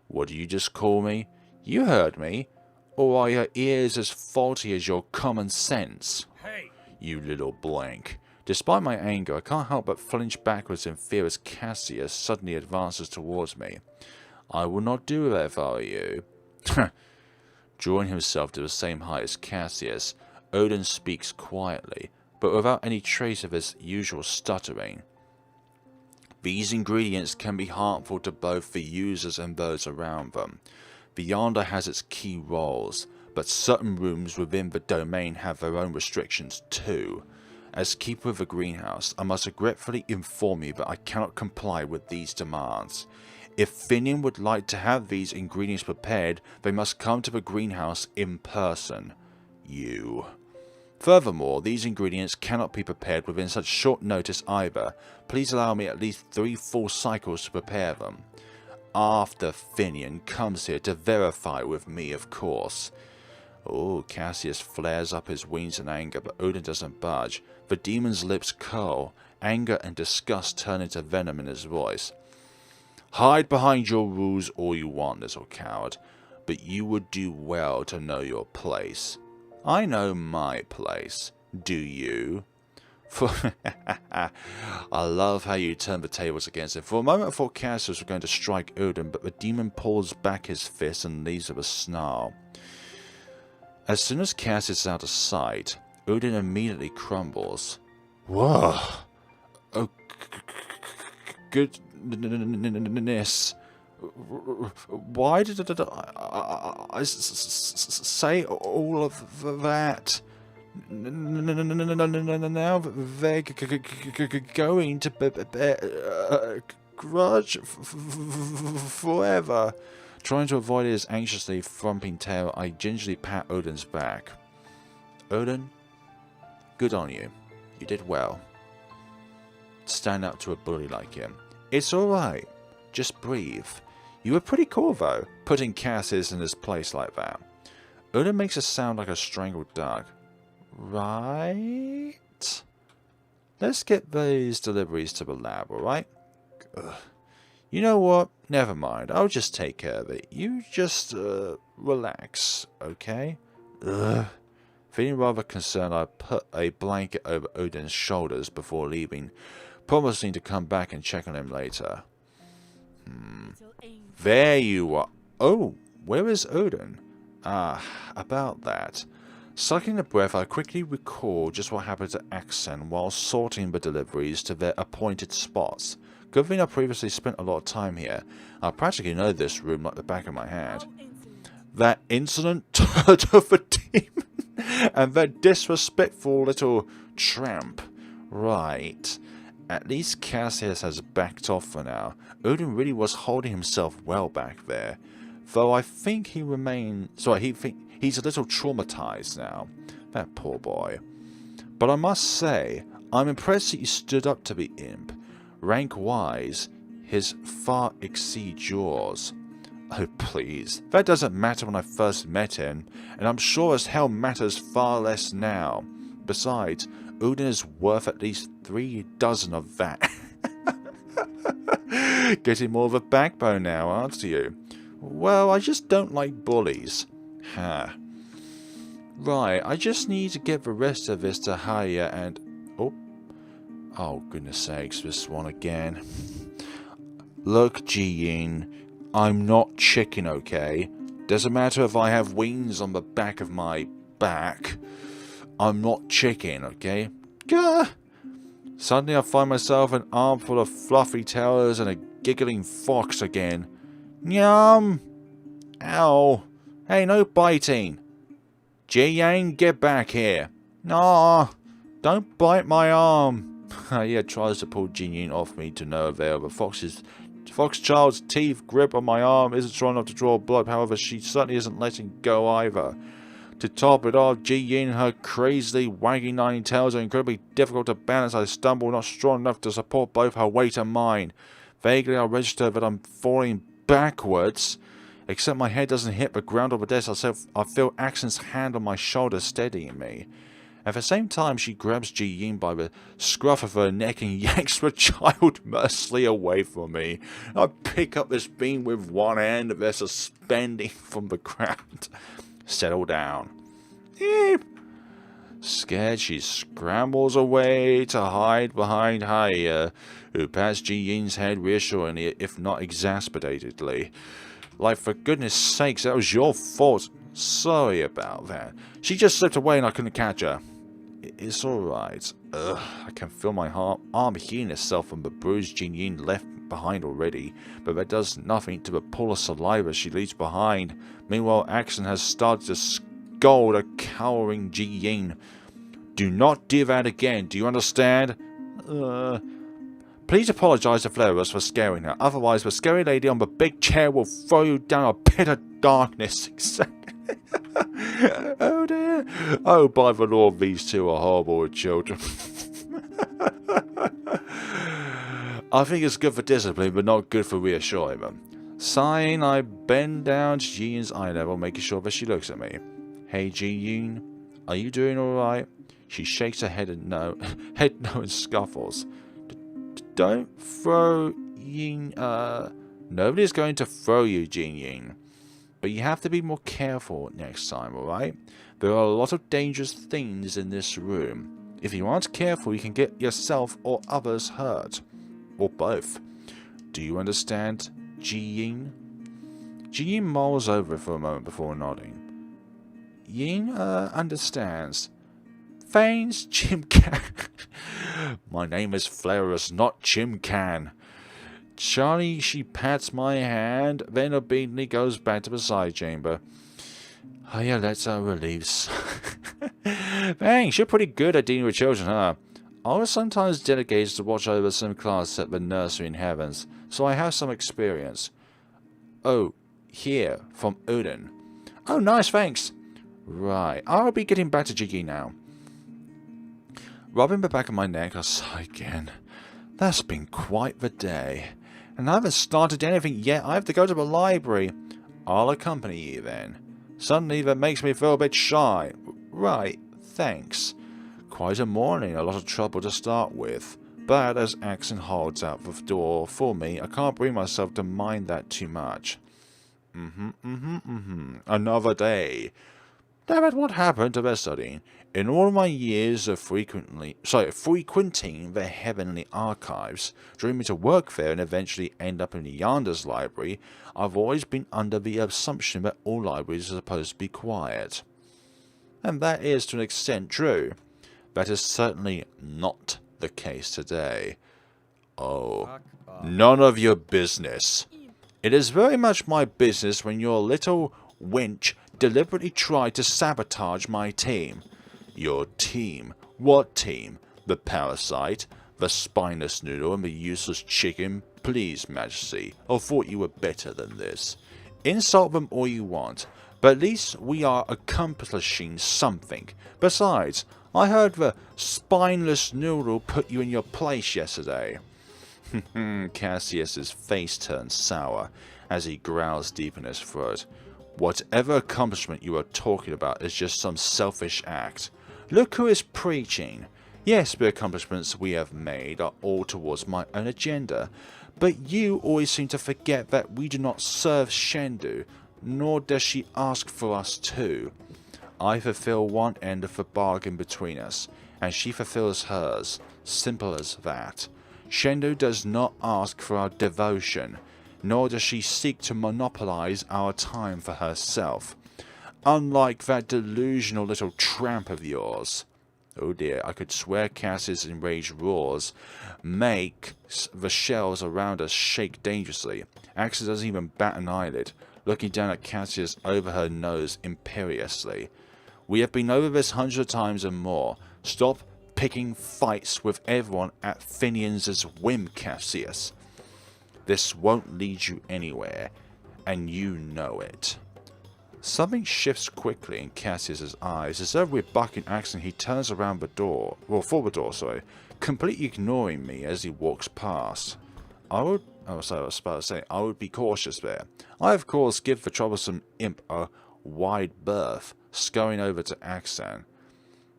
What did you just call me? You heard me. Or are your ears as faulty as your common sense? Hey! You little blank. Despite my anger, I can't help but flinch backwards in fear as Cassius suddenly advances towards me. I will not do that if I were you. Drawing himself to the same height as Cassius, Odin speaks quietly, but without any trace of his usual stuttering. These ingredients can be harmful to both the users and those around them. The Yonder has its key roles, but certain rooms within the domain have their own restrictions too. As keeper of the greenhouse, I must regretfully inform you that I cannot comply with these demands. If Finian would like to have these ingredients prepared, they must come to the greenhouse in person. You. Furthermore, these ingredients cannot be prepared within such short notice either. Please allow me at least 3 full cycles to prepare them. After Finian comes here to verify with me, of course. Oh, Cassius flares up his wings in anger, but Odin doesn't budge. The demon's lips curl. Anger and disgust turn into venom in his voice. Hide behind your rules all you want, little coward, but you would do well to know your place. I know my place. Do you? I love how you turn the tables against him. For a moment I thought Cassius was going to strike Odin, but the demon pulls back his fist and leaves with a snarl. As soon as Cassius is out of sight, Odin immediately crumbles. Whoa! Oh, goodness. Why did I say all of that? Now they're going to bear grudge forever. Trying to avoid his anxiously thumping tail, I gingerly pat Odin's back. Odin, good on you. You did well. Stand up to a bully like him. It's alright. Just breathe. You were pretty cool though, putting Cassius in his place like that. Odin makes a sound like a strangled duck. Right? Let's get these deliveries to the lab, alright? You know what? Never mind. I'll just take care of it. You just, relax, okay? Feeling rather concerned, I put a blanket over Odin's shoulders before leaving, promising to come back and check on him later. There you are. Oh, where is Odin? About that. Sucking a breath, I quickly recall just what happened to Aksan while sorting the deliveries to their appointed spots. Good thing I previously spent a lot of time here. I practically know this room like the back of my hand. That insolent turd of a demon and that disrespectful little tramp. Right. At least Cassius has backed off for now. Odin really was holding himself well back there. Though I think he remains... he's a little traumatized now. That poor boy. But I must say, I'm impressed that you stood up to the imp. Rank-wise, his far exceeds yours. Oh, please. That doesn't matter when I first met him, and I'm sure as hell matters far less now. Besides, Odin is worth at least 3 dozen of that. Getting more of a backbone now, aren't you? Well, I just don't like bullies. Huh. Right, I just need to get the rest of this to Haya and... Oh, goodness sakes, this one again. Look, Ji-Yin, I'm not chicken, okay? Doesn't matter if I have wings on the back of my back. I'm not chicken, okay? Gah! Suddenly I find myself an armful of fluffy tails and a giggling fox again. Nyam! Ow! Hey, no biting! Ji-Yang, get back here! Nah! Don't bite my arm! He tries to pull Jinyin off me to no avail, but Fox Child's teeth grip on my arm isn't strong enough to draw blood. However, she certainly isn't letting go either. To top it off, Jinyin and her crazily wagging 9 tails are incredibly difficult to balance. I stumble, not strong enough to support both her weight and mine. Vaguely, I register that I'm falling backwards. Except my head doesn't hit the ground or the desk, I feel Aksan's hand on my shoulder steadying me. At the same time, she grabs Ji-Yin by the scruff of her neck and yanks the child mercilessly away from me. I pick up this beam with one hand and they're suspending from the ground. Settle down. Eep. Scared, she scrambles away to hide behind Haya, who pats Ji-Yin's head reassuringly, if not exasperatedly. Like, for goodness sakes, that was your fault. Sorry about that. She just slipped away and I couldn't catch her. It's alright. I can feel my arm healing itself from the bruise Jinyin left behind already, but that does nothing to the pool of saliva she leaves behind. Meanwhile, Aksan has started to scold a cowering Jinyin. Do not do that again, do you understand? Please apologize to Flareus for scaring her, otherwise the scary lady on the big chair will throw you down a pit of darkness. Oh dear. Oh, by the Lord, these two are horrible with children. I think it's good for discipline, but not good for reassuring them. Sighing, I bend down to Ji-Yin's eye level, making sure that she looks at me. Hey Ji-Yin, are you doing alright? She shakes her head and no, and scuffles. Don't throw Yin, nobody's going to throw you, Jin-Yin. But you have to be more careful next time, alright? There are a lot of dangerous things in this room. If you aren't careful, you can get yourself or others hurt. Or both. Do you understand, Ji-Yin? Ji-Yin mulls over it for a moment before nodding. Yin, understands. Thanks, Chimcan. My name is Flareus, not Chimcan. Charlie, she pats my hand, then obediently goes back to the side chamber. Oh yeah, that's a relief. Thanks, you're pretty good at dealing with children, huh? I was sometimes delegated to watch over some class at the nursery in Heavens, so I have some experience. Oh, here, from Udon. Oh, nice, thanks. Right, I'll be getting back to Jiggy now. Rubbing the back of my neck, I sigh again. That's been quite the day. And I haven't started anything yet. I have to go to the library. I'll accompany you then. Suddenly that makes me feel a bit shy. Right, thanks. Quite a morning, a lot of trouble to start with. But as Aksan holds out the door for me, I can't bring myself to mind that too much. Another day. Damn it, what happened to their studying? In all my years of frequenting the heavenly archives, dreaming to work there and eventually end up in Yonder's library, I've always been under the assumption that all libraries are supposed to be quiet. And that is to an extent true. That is certainly not the case today. Oh, none of your business. It is very much my business when your little wench deliberately tried to sabotage my team. Your team? What team? The parasite? The spineless noodle and the useless chicken? Please, Majesty, I thought you were better than this. Insult them all you want, but at least we are accomplishing something. Besides, I heard the spineless noodle put you in your place yesterday. Cassius's face turns sour as he growls deep in his throat. Whatever accomplishment you are talking about is just some selfish act. Look who is preaching. Yes, the accomplishments we have made are all towards my own agenda, but you always seem to forget that we do not serve Shendu, nor does she ask for us too. I fulfill one end of the bargain between us, and she fulfills hers. Simple as that. Shendu does not ask for our devotion, nor does she seek to monopolize our time for herself. Unlike that delusional little tramp of yours. Oh dear, I could swear Cass's enraged roars make the shells around us shake dangerously. Aksan doesn't even bat an eyelid, looking down at Cassius over her nose imperiously. We have been over this hundreds of times and more. Stop picking fights with everyone at Finian's whim, Cassius. This won't lead you anywhere, and you know it. Something shifts quickly in Cassius's eyes. As though rebucking Aksan, he turns around the door, for the door, completely ignoring me as he walks past. I would be cautious there. I, of course, give the troublesome imp a wide berth, scurrying over to Aksan.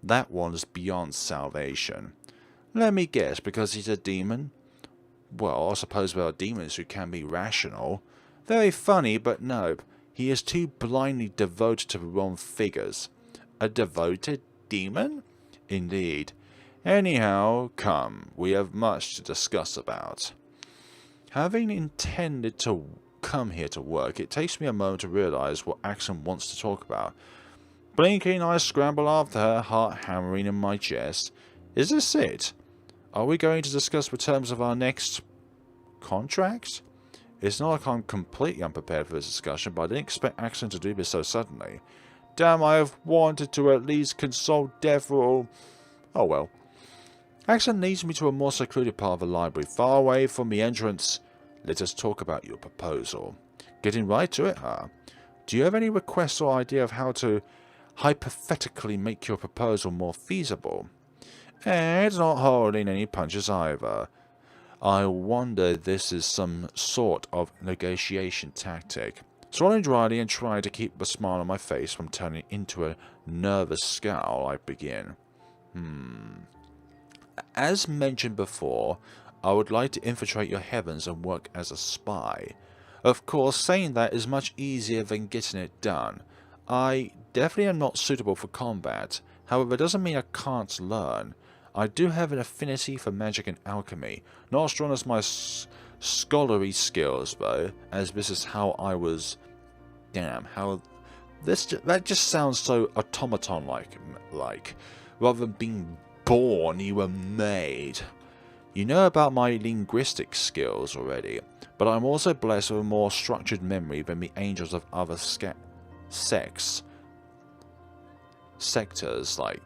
That one's beyond salvation. Let me guess, because he's a demon? Well, I suppose there are demons who can be rational. Very funny, but no. He is too blindly devoted to the wrong figures. A devoted demon? Indeed. Anyhow, come, we have much to discuss about. Having intended to come here to work, it takes me a moment to realize what Aksan wants to talk about. Blinking, I scramble after her, heart hammering in my chest. Is this it? Are we going to discuss the terms of our next contract? It's not like I'm completely unprepared for this discussion, but I didn't expect Aksan to do this so suddenly. Damn, I have wanted to at least consult Deverell. Oh well. Aksan leads me to a more secluded part of the library, far away from the entrance. Let us talk about your proposal. Getting right to it, huh? Do you have any requests or idea of how to hypothetically make your proposal more feasible? It's not holding any punches either. I wonder if this is some sort of negotiation tactic. Swallowing dryly and trying to keep the smile on my face from turning into a nervous scowl, I begin. As mentioned before, I would like to infiltrate your heavens and work as a spy. Of course, saying that is much easier than getting it done. I definitely am not suitable for combat. However, it doesn't mean I can't learn. I do have an affinity for magic and alchemy. Not as strong as my scholarly skills, though, as this is how I was... Damn, how... That just sounds so automaton-like. Rather than being born, you were made. You know about my linguistic skills already, but I'm also blessed with a more structured memory than the angels of other sectors, like...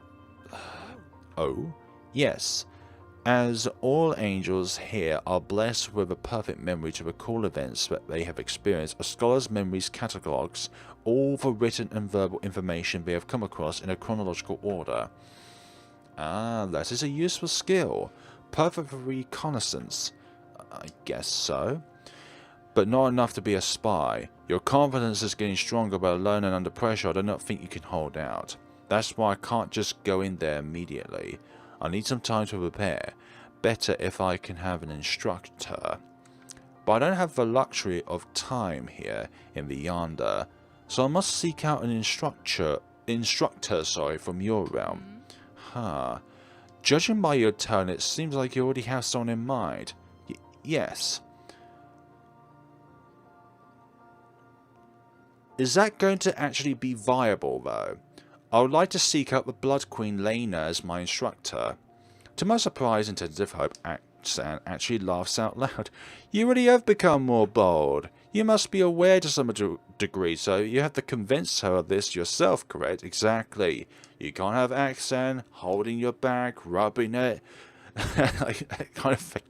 Oh? Yes, as all angels here are blessed with a perfect memory to recall events that they have experienced, a scholar's memories catalogues all the written and verbal information they have come across in a chronological order. Ah, that is a useful skill. Perfect for reconnaissance. I guess so. But not enough to be a spy. Your confidence is getting stronger, but alone and under pressure, I do not think you can hold out. That's why I can't just go in there immediately. I need some time to prepare. Better if I can have an instructor. But I don't have the luxury of time here in the Yonder, so I must seek out an instructor from your realm. Huh. Judging by your tone, it seems like you already have someone in mind. Yes. Is that going to actually be viable, though? I would like to seek out the Blood Queen Lena as my instructor. To my surprise and tentative hope, Aksan actually laughs out loud. You really have become more bold. You must be aware to some degree, so you have to convince her of this yourself, correct? Exactly. You can't have Aksan holding your back, rubbing it, kind of thing.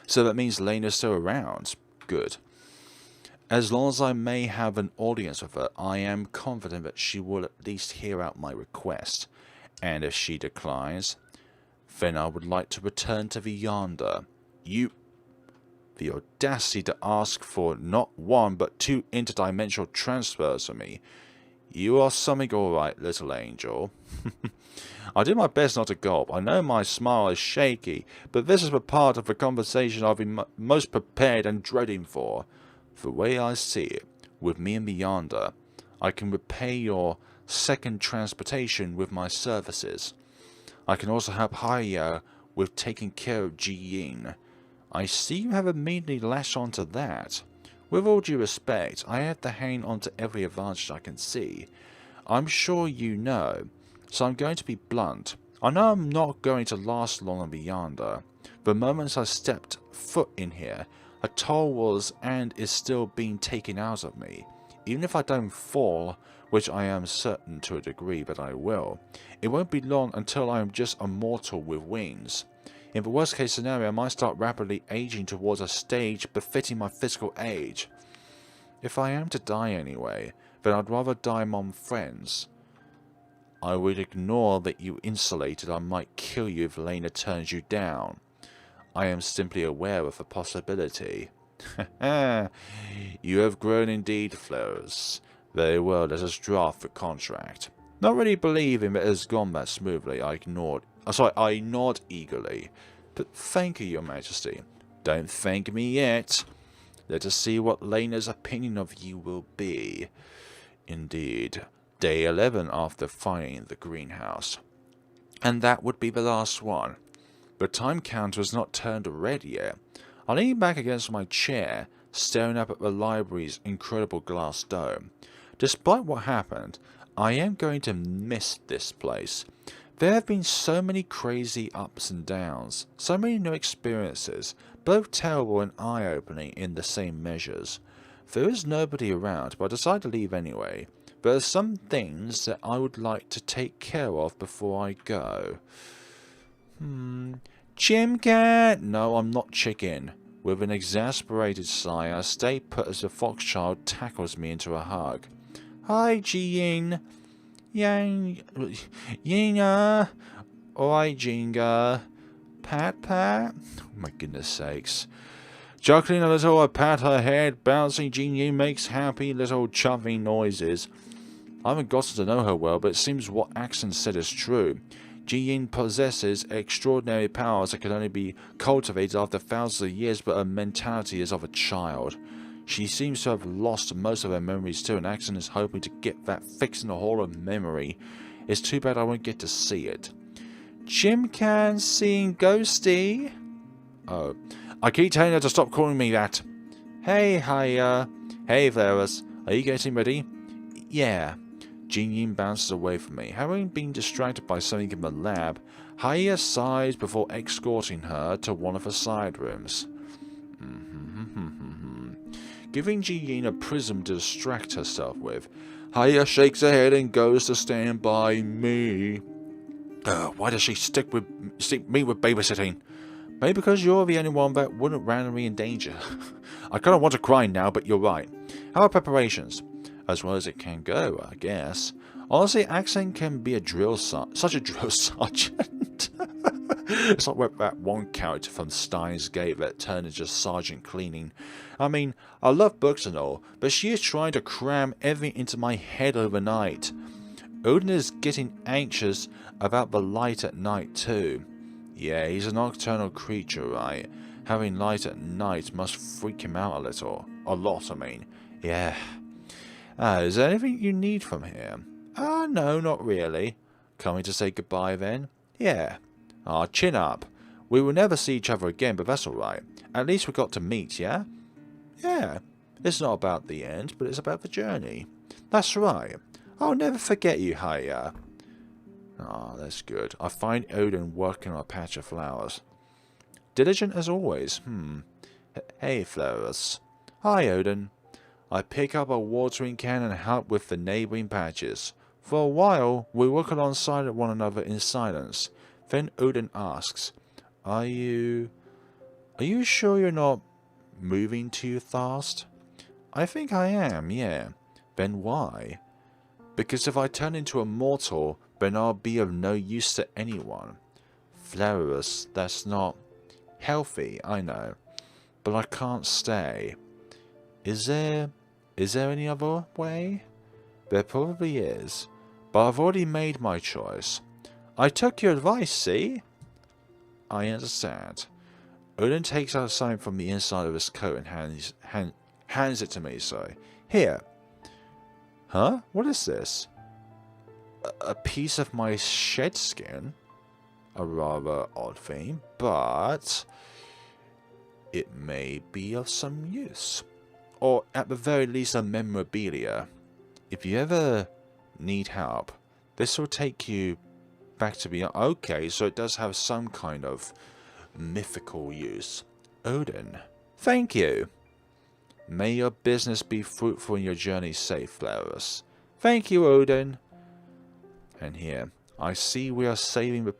So that means Lena's still around. Good. As long as I may have an audience with her, I am confident that she will at least hear out my request. And if she declines, then I would like to return to the Yonder. The audacity to ask for not one but 2 interdimensional transfers from me. You are something alright, little angel. I did my best not to gulp. I know my smile is shaky, but this is the part of the conversation I've been most prepared and dreading for. The way I see it, with me and the Yonder, I can repay your second transportation with my services. I can also help Haya with taking care of Ji Yin. I see you have immediately lashed onto that. With all due respect, I have to hang on to every advantage I can see. I'm sure you know, so I'm going to be blunt. I know I'm not going to last long on the Yonder. The moment I stepped foot in here, a toll was and is still being taken out of me. Even if I don't fall which I am certain to a degree that I will, it won't be long until I am just a mortal with wings. In the worst case scenario, I might start rapidly aging towards a stage befitting my physical age. If I am to die anyway, then I'd rather die among friends. I would ignore that you insulated I might kill you if Lena turns you down. I am simply aware of the possibility. You have grown indeed, Flores. Very well, let us draft the contract. Not really believing that it has gone that smoothly, I nod eagerly. But thank you, Your Majesty. Don't thank me yet. Let us see what Lena's opinion of you will be. Indeed, day 11 after finding the greenhouse. And that would be the last one. The time counter has not turned red yet. I lean back against my chair, staring up at the library's incredible glass dome. Despite what happened, I am going to miss this place. There have been so many crazy ups and downs, so many new experiences, both terrible and eye-opening in the same measures. There is nobody around, but I decide to leave anyway. There are some things that I would like to take care of before I go. Chimcat! No, I'm not chicken. With an exasperated sigh, I stay put as the foxchild tackles me into a hug. Hi, Ji-Yin. Yinga. Alright, Jinga. Pat pat. Oh my goodness sakes. Chuckling a little, I pat her head. Bouncing Ji-Yin makes happy little chuffing noises. I haven't gotten to know her well, but it seems what Aksan said is true. Ji-Yin possesses extraordinary powers that can only be cultivated after thousands of years, but her mentality is of a child. She seems to have lost most of her memories too, and Aksan is hoping to get that fixed in the Hall of Memory. It's too bad I won't get to see it. Chimcan seeing ghosty? Oh, I keep telling her to stop calling me that. Hey, hiya. Hey, Varus. Are you getting ready? Yeah. Ji-Yin bounces away from me. Having been distracted by something in the lab, Hiya sighs before escorting her to one of the side rooms. Giving Ji-Yin a prism to distract herself with, Hiya shakes her head and goes to stand by me. Why does she stick me with babysitting? Maybe because you're the only one that wouldn't randomly endanger. I kind of want to cry now, but you're right. How are preparations? As well as it can go, I guess. Honestly, Aksan can be such a drill sergeant. It's like that one character from Steins Gate that turned into sergeant cleaning. I mean, I love books and all, but she is trying to cram everything into my head overnight. Odin is getting anxious about the light at night too. Yeah, he's a nocturnal creature, right? Having light at night must freak him out a little. A lot, I mean. Yeah. Is there anything you need from here? No, not really. Coming to say goodbye then? Yeah. Chin up. We will never see each other again, but that's alright. At least we got to meet, yeah? Yeah. It's not about the end, but it's about the journey. That's right. I'll never forget you, Hiya. That's good. I find Odin working on a patch of flowers. Diligent as always. Hey, Flowers. Hi, Odin. I pick up a watering can and help with the neighbouring patches. For a while, we work alongside one another in silence. Then Odin asks, Are you sure you're not moving too fast? I think I am, yeah. Then why? Because if I turn into a mortal, then I'll be of no use to anyone. Flarus, that's not healthy, I know. But I can't stay. Is there any other way? There probably is. But I've already made my choice. I took your advice, see? I understand. Odin takes out something from the inside of his coat and hands it to me, sorry. Here. Huh? What is this? A piece of my shed skin? A rather odd thing, but it may be of some use. Or at the very least a memorabilia. If you ever need help, this will take you back to beyond. Okay, so it does have some kind of mythical use. Odin, thank you. May your business be fruitful and your journey safe, Flarus. Thank you, Odin. And here, I see we are saving the...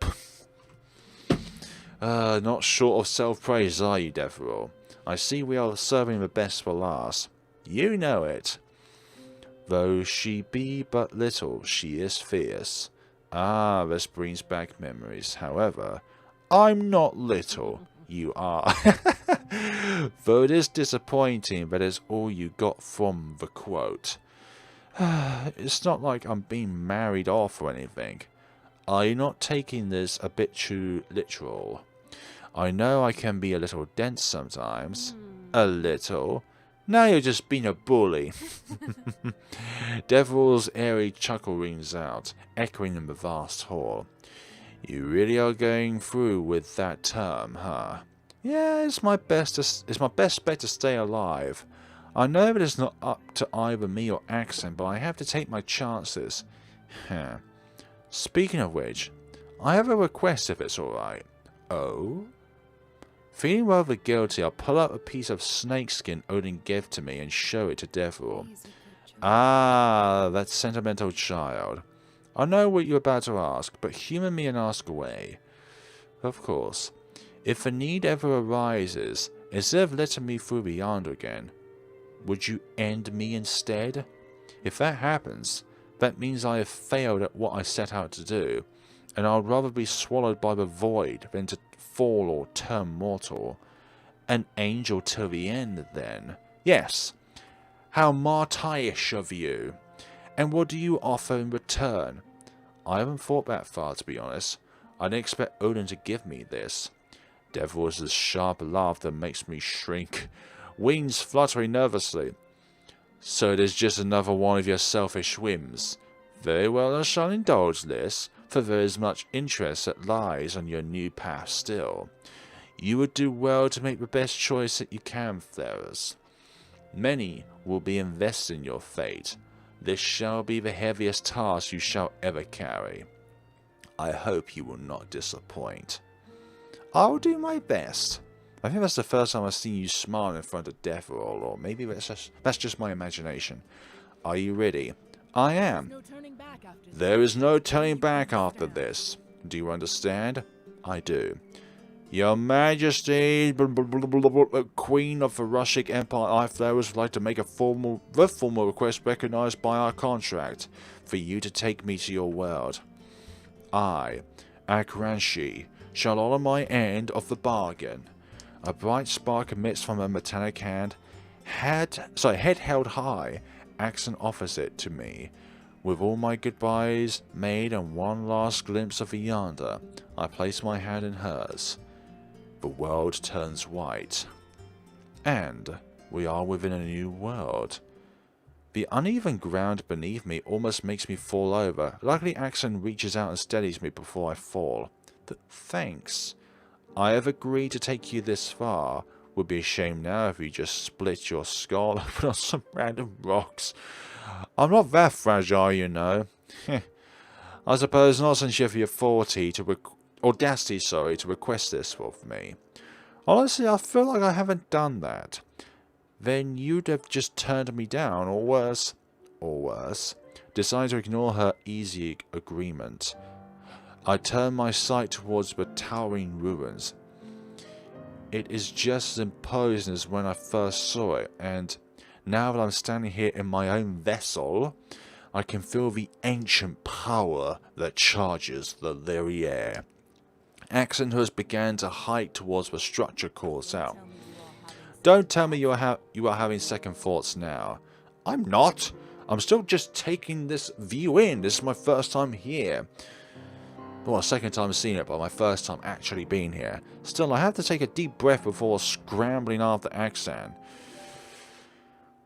not short of self-praise, are you, Deverell? I see we are serving the best for last. You know it. Though she be but little, she is fierce. Ah, this brings back memories. However, I'm not little. You are. Though it is disappointing that is all you got from the quote. It's not like I'm being married off or anything. Are you not taking this a bit too literal? I know I can be a little dense sometimes. A little. Now you're just being a bully. Deverell's airy chuckle rings out, echoing in the vast hall. You really are going through with that term, huh? Yeah, it's my best bet to stay alive. I know that it's not up to either me or Aksan, but I have to take my chances. Speaking of which, I have a request if it's alright. Oh? Feeling rather guilty, I'll pull out a piece of snakeskin Odin gave to me and show it to Deverell. Ah, that sentimental child. I know what you're about to ask, but humour me and ask away. Of course, if a need ever arises, instead of letting me through the Yonder again, would you end me instead? If that happens, that means I have failed at what I set out to do, and I'd rather be swallowed by the void than to fall or turn mortal. An angel till the end, then. Yes. How martyrish of you. And what do you offer in return? I haven't thought that far, to be honest. I didn't expect Odin to give me this. Deverell's sharp laughter makes me shrink, wings fluttering nervously. So it is just another one of your selfish whims. Very well, I shall indulge this, for there is much interest that lies on your new path still. You would do well to make the best choice that you can, Theros. Many will be invested in your fate. This shall be the heaviest task you shall ever carry. I hope you will not disappoint. I'll do my best. I think that's the first time I've seen you smile in front of Deverell, or maybe that's just my imagination. Are you ready? I am. There is no turning back after this. Do you understand? I do. Your Majesty, Queen of the Russian Empire, I, Theros, would like to make the formal request recognized by our contract for you to take me to your world. I, Akran, shall honor my end of the bargain. A bright spark emits from a metallic hand. Head held high, Aksan offers it to me. With all my goodbyes made and one last glimpse of the Yonder, I place my hand in hers. The world turns white. And we are within a new world. The uneven ground beneath me almost makes me fall over. Luckily, Aksan reaches out and steadies me before I fall. Thanks. I have agreed to take you this far. Would be a shame now if you just split your skull open on some random rocks. I'm not that fragile, you know. I suppose not since you have the audacity to request this of me. Honestly, I feel like I haven't done that. Then you'd have just turned me down, or worse, decide to ignore her easy agreement. I turn my sight towards the towering ruins. It is just as imposing as when I first saw it, and now that I'm standing here in my own vessel, I can feel the ancient power that charges the very air. Aksan, who has begun to hike towards the structure, calls out. Don't tell me you are having second thoughts now. I'm not. I'm still just taking this view in. This is my first time here. Well, second time seeing it, but my first time actually being here. Still, I have to take a deep breath before scrambling after Aksan.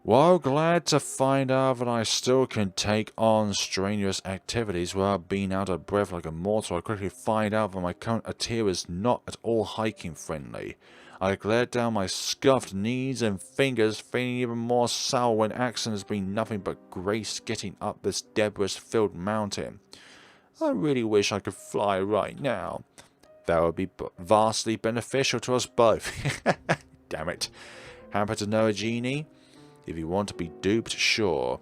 Well, glad to find out that I still can take on strenuous activities without being out of breath like a mortal. I quickly find out that my current attire is not at all hiking friendly. I glared down my scuffed knees and fingers, feeling even more sour when Aksan has been nothing but grace getting up this debris-filled mountain. I really wish I could fly right now. That would be vastly beneficial to us both. Damn it. Happen to know a genie? If you want to be duped, sure.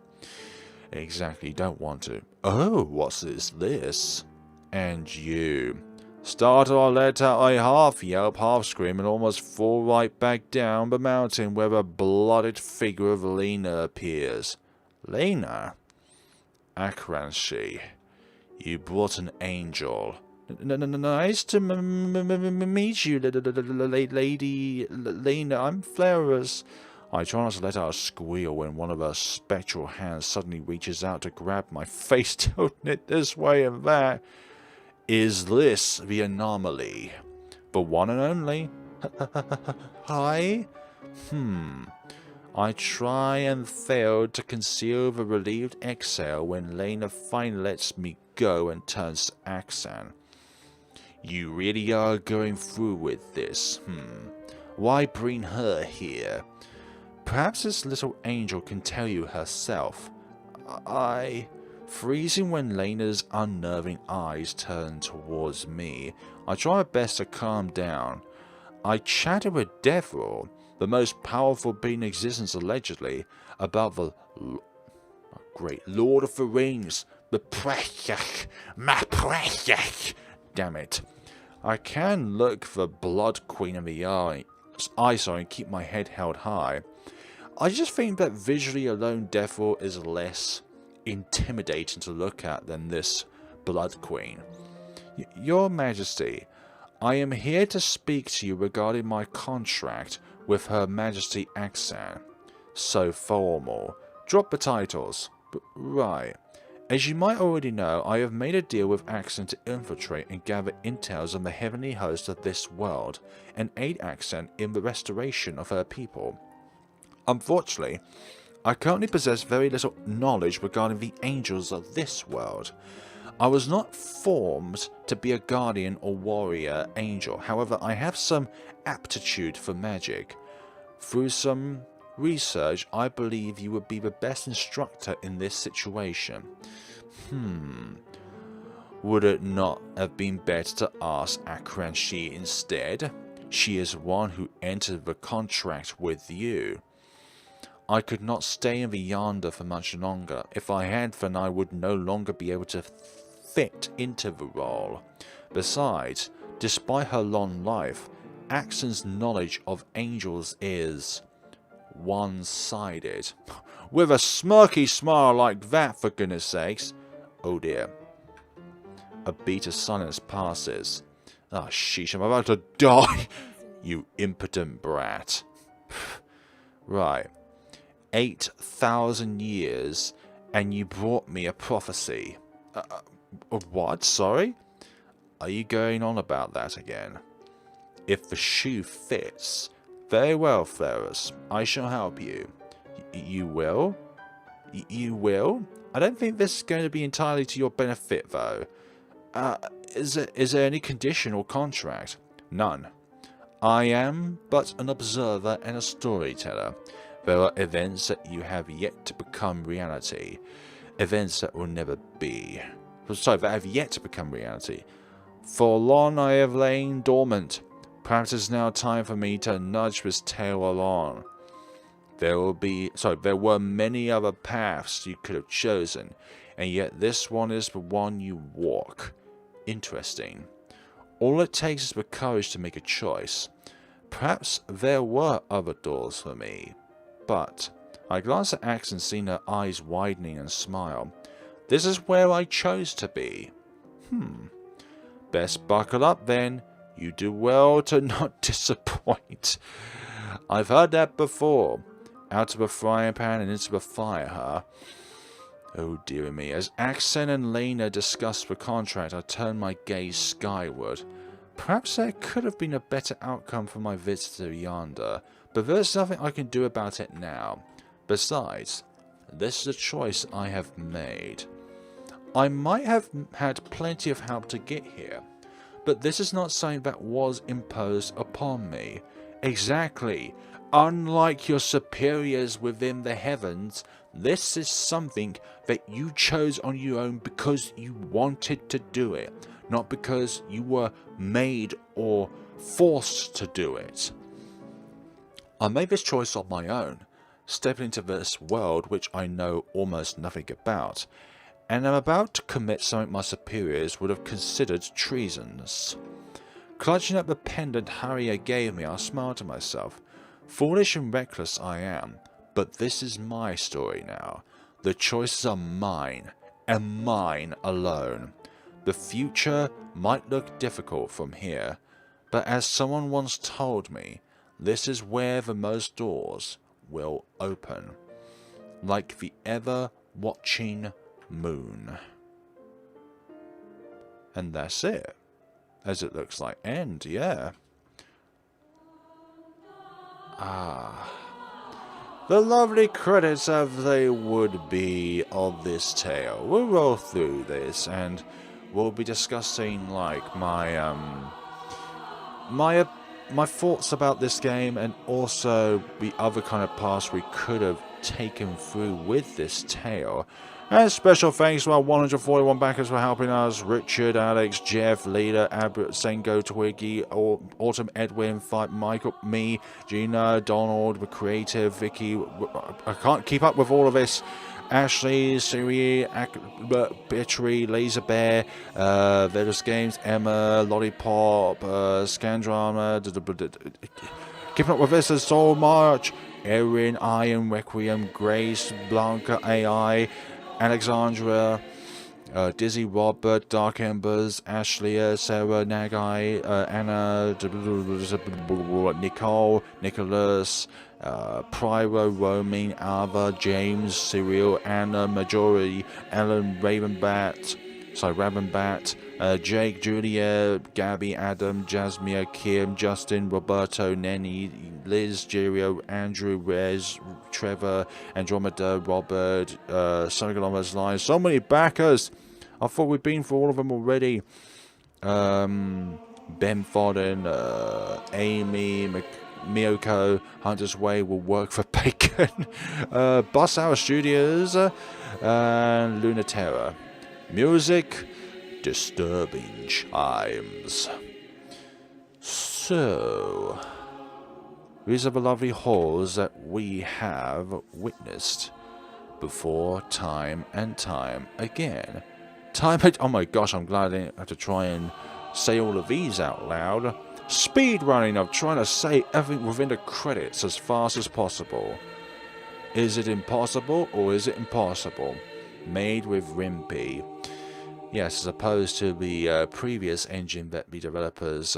Exactly, don't want to. Oh, what's this? And you. Started I let out a half yelp, half scream, and almost fall right back down the mountain where a blooded figure of Lena appears. Lena? Akran, you brought an angel. Nice to meet you, Lady Lena. I'm Flareus. I try not to let out a squeal when one of her spectral hands suddenly reaches out to grab my face, tilting it this way and that. Is this the anomaly? The one and only? Hi? I try and fail to conceal the relieved exhale when Lena finally lets me go and turns to Aksan. You really are going through with this, Why bring her here? Perhaps this little angel can tell you herself. Freezing when Lena's unnerving eyes turn towards me, I try my best to calm down. I chatted with Devil, the most powerful being in existence allegedly, about the great Lord of the Rings, the precious, my precious. Damn it. I can look the Blood Queen in the eye, and keep my head held high. I just think that visually alone Devil is less intimidating to look at than this Blood Queen. Your Majesty, I am here to speak to you regarding my contract with Her Majesty Aksan. So formal. Drop the titles. Right. As you might already know, I have made a deal with Aksan to infiltrate and gather intels on the heavenly host of this world, and aid Aksan in the restoration of her people. Unfortunately, I currently possess very little knowledge regarding the angels of this world. I was not formed to be a guardian or warrior angel, however I have some aptitude for magic. Through some research, I believe you would be the best instructor in this situation. Would it not have been better to ask Akran instead? She is one who entered the contract with you. I could not stay in the Yonder for much longer. If I had, then I would no longer be able to fit into the role. Besides, despite her long life, Aksan's knowledge of angels is one-sided. With a smirky smile like that, for goodness sakes. Oh dear. A beat of silence passes. Ah, sheesh, I'm about to die. You impotent brat. Right. 8,000 years, and you brought me a prophecy. What? Sorry? Are you going on about that again? If the shoe fits, very well, Flareus. I shall help you. You will? You will? I don't think this is going to be entirely to your benefit, though. Is there any condition or contract? None. I am but an observer and a storyteller. There are events that you have yet to become reality. Events that will never be. Sorry, that have yet to become reality. For long I have lain dormant. Perhaps it's now time for me to nudge this tale along. There were many other paths you could have chosen, and yet this one is the one you walk. Interesting. All it takes is the courage to make a choice. Perhaps there were other doors for me. But I glanced at Aksan, seeing her eyes widening and smile. This is where I chose to be. Best buckle up then. You do well to not disappoint. I've heard that before. Out of a frying pan and into the fire, huh? Oh dear me. As Aksan and Lena discussed the contract, I turned my gaze skyward. Perhaps there could have been a better outcome for my visit to Yonder, but there's nothing I can do about it now. Besides, this is a choice I have made. I might have had plenty of help to get here, but this is not something that was imposed upon me. Exactly. Unlike your superiors within the heavens, this is something that you chose on your own because you wanted to do it, not because you were made or forced to do it. I made this choice on my own. stepping into this world which I know almost nothing about, and am about to commit something my superiors would have considered treasonous. Clutching at the pendant Harrier gave me, I smiled to myself. Foolish and reckless I am, but this is my story now. The choices are mine, and mine alone. The future might look difficult from here, but as someone once told me, this is where the most doors will open. Like the ever-watching moon. And that's it. As it looks like. End, yeah. The lovely credits as they would be of this tale. We'll roll through this and we'll be discussing like my my thoughts about this game and also the other kind of paths we could have taken through with this tale. And special thanks to our 141 backers for helping us: Richard, Alex, Jeff, Leader, Abra, Sengo, Twiggy, Autumn, Edwin, Fight, Michael, me, Gina, Donald, the Creative, Vicky. I can't keep up with all of this. Ashley, Siri, Bittery, Laser Bear, Vedas Games, Emma, Lollipop, Scandrama. Keeping up with this is so much. Erin, Iron, Requiem, Grace, Blanca, AI, Alexandra, Dizzy, Robert, Dark Embers, Ashley, Sarah, Nagai, Anna, Nicole, Nicholas, Pyro, Roaming, Ava, James, Cyril, Anna, Majori, Ellen, Ravenbat, Jake, Julia, Gabby, Adam, Jasmine, Kim, Justin, Roberto, Nenny, Liz, Jirio, Andrew, Rez, Trevor, Andromeda, Robert, Sonic Alon's Line. So many backers! I thought we'd been through all of them already. Ben Fodden, Amy, Miyoko, Hunter's Way will work for Bacon. Bus Hour Studios, and Lunaterra. Music, Disturbing Chimes. So, these are the lovely halls that we have witnessed before, time and time again. Oh my gosh, I'm glad I didn't have to try and say all of these out loud. Speed running of trying to say everything within the credits as fast as possible. Is it impossible or is it impossible? Made with Rimpy. Yes, as opposed to the previous engine that the developers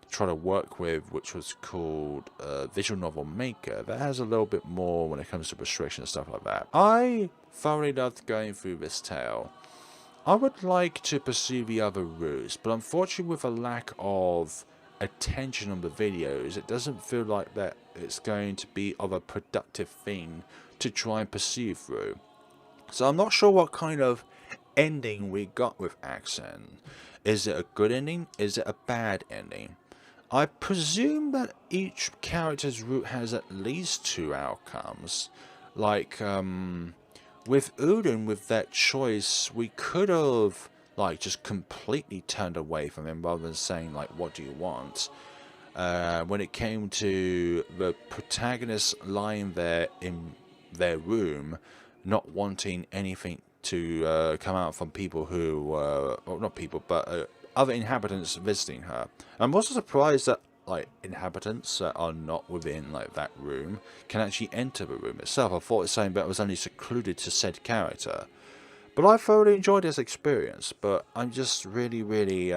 try to work with, which was called Visual Novel Maker. That has a little bit more when it comes to restrictions and stuff like that. I thoroughly loved going through this tale. I would like to pursue the other routes, but unfortunately with a lack of attention on the videos, it doesn't feel like that it's going to be of a productive thing to try and pursue through. So I'm not sure what kind of ending we got with Aksan. Is it a good ending? Is it a bad ending? I presume that each character's route has at least 2 outcomes. Like, with Udon, with that choice, we could have, like, just completely turned away from him rather than saying, like, what do you want? When it came to the protagonist lying there in their room, not wanting anything to come out from people who, well, not people, but other inhabitants visiting her. I'm also surprised that, like, inhabitants that are not within, like, that room can actually enter the room itself. I thought it was saying that it was only secluded to said character. But I thoroughly enjoyed this experience, but I'm just really, really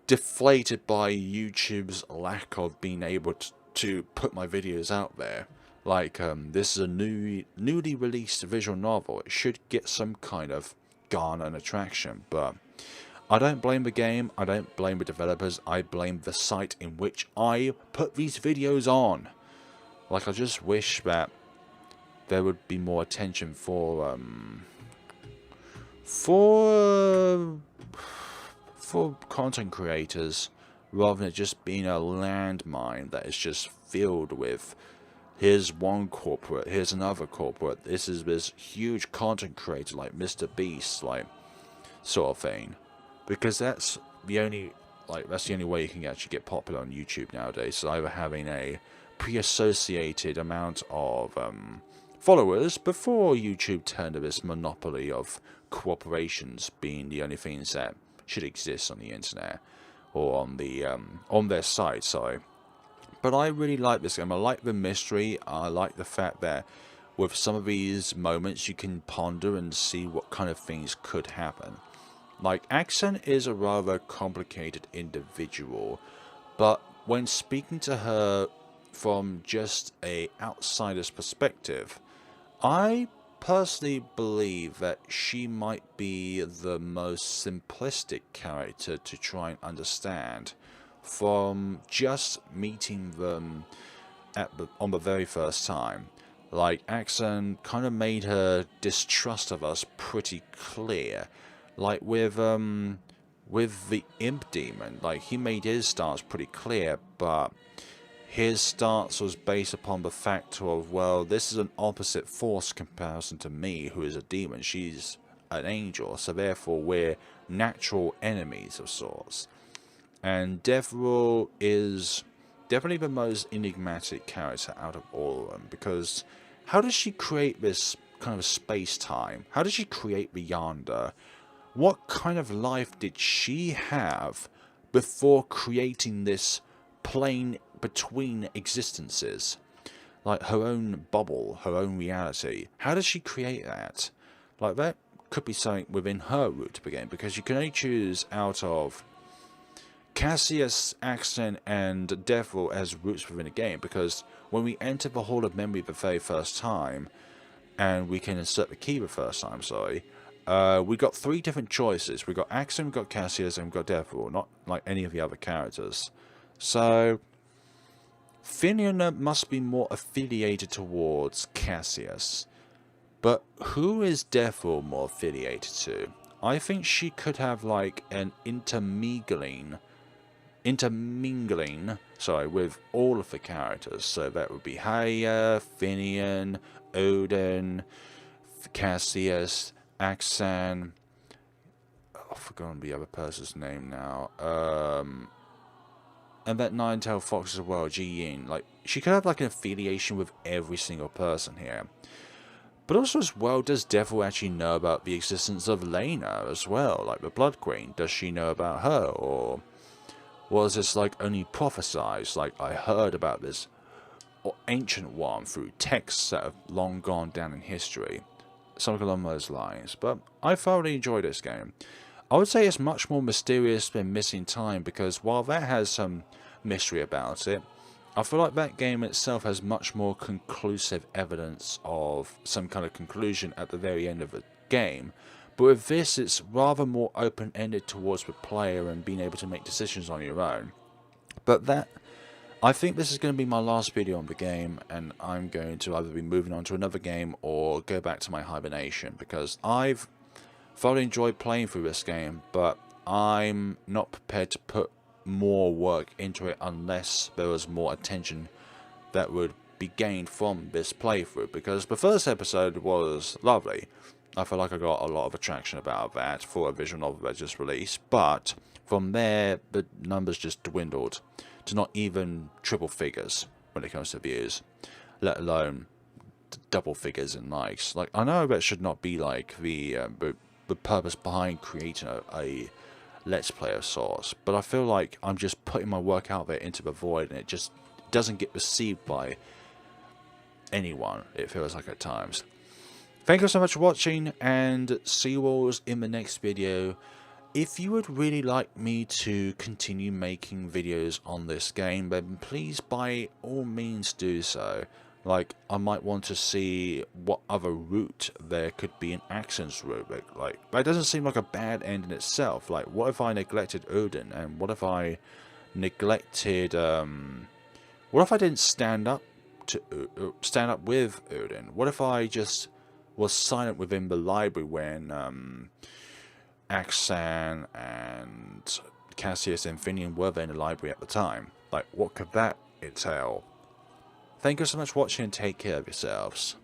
deflated by YouTube's lack of being able to put my videos out there. Like, this is a newly released visual novel. It should get some kind of garner and attraction, but I don't blame the game, I don't blame the developers, I blame the site in which I put these videos on. Like, I just wish that there would be more attention for content creators, rather than it just being a landmine that is just filled with, here's one corporate, here's another corporate, this is this huge content creator like Mr. Beast, like, sort of thing. Because that's the only way you can actually get popular on YouTube nowadays. So either having a pre-associated amount of followers before YouTube turned to this monopoly of corporations being the only things that should exist on the internet or on their site. Sorry, but I really like this game. I like the mystery. I like the fact that with some of these moments you can ponder and see what kind of things could happen. Like, Aksan is a rather complicated individual, but when speaking to her from just a outsider's perspective, I personally believe that she might be the most simplistic character to try and understand from just meeting them on the very first time. Like, Aksan kind of made her distrust of us pretty clear. Like with the imp demon, like, he made his stance pretty clear, but his stance was based upon the fact of, well, this is an opposite force comparison to me, who is a demon. She's an angel, so therefore we're natural enemies of sorts. And Devril is definitely the most enigmatic character out of all of them, because how does she create this kind of space-time? How does she create the Yonder? What kind of life did she have before creating this plane between existences? Like, her own bubble, her own reality. How does she create that? Like, that could be something within her route to begin, because you can only choose out of Cassius, Aksan, and Devril as routes within a game, because when we enter the Hall of Memory the very first time, and we can insert the key the first time, sorry, we got 3 different choices. We got Aksan, we got Cassius, and we got Devril, not like any of the other characters. So Finian must be more affiliated towards Cassius. But who is Devril more affiliated to? I think she could have like an intermingling, sorry, with all of the characters. So that would be Haya, Finian, Odin, Cassius, Aksan. I've forgotten the other person's name now. And that Nine-Tailed Fox as well, Ji Yin. Like, she could have like an affiliation with every single person here. But also as well, does Devril actually know about the existence of Lena as well? Like the Blood Queen, does she know about her? Or was this like only prophesized? Like, I heard about this ancient one through texts that have long gone down in history. Something along those lines. But I thoroughly enjoyed this game. I would say it's much more mysterious than Missing Time, because while that has some mystery about it, I feel like that game itself has much more conclusive evidence of some kind of conclusion at the very end of the game. But with this, it's rather more open-ended towards the player and being able to make decisions on your own. But that, I think this is going to be my last video on the game, and I'm going to either be moving on to another game or go back to my hibernation, because I've thoroughly enjoyed playing through this game, but I'm not prepared to put more work into it unless there was more attention that would be gained from this playthrough, because the first episode was lovely. I feel like I got a lot of attraction about that for a visual novel that just released, but from there the numbers just dwindled to not even triple figures when it comes to views, let alone double figures in likes. Like, I know that should not be like the purpose behind creating a let's play of sorts, but I feel like I'm just putting my work out there into the void, and it just doesn't get received by anyone, it feels like at times. Thank you so much for watching, and see you all in the next video. If you would really like me to continue making videos on this game, then please by all means do so. Like, I might want to see what other route there could be in Aksan's route. Like, that doesn't seem like a bad end in itself. Like, what if I neglected Odin? And what if I neglected, what if I didn't stand up with Odin? What if I just was silent within the library when, Aksan and Cassius and Finian were there in the library at the time? Like, what could that entail? Thank you so much for watching, and take care of yourselves.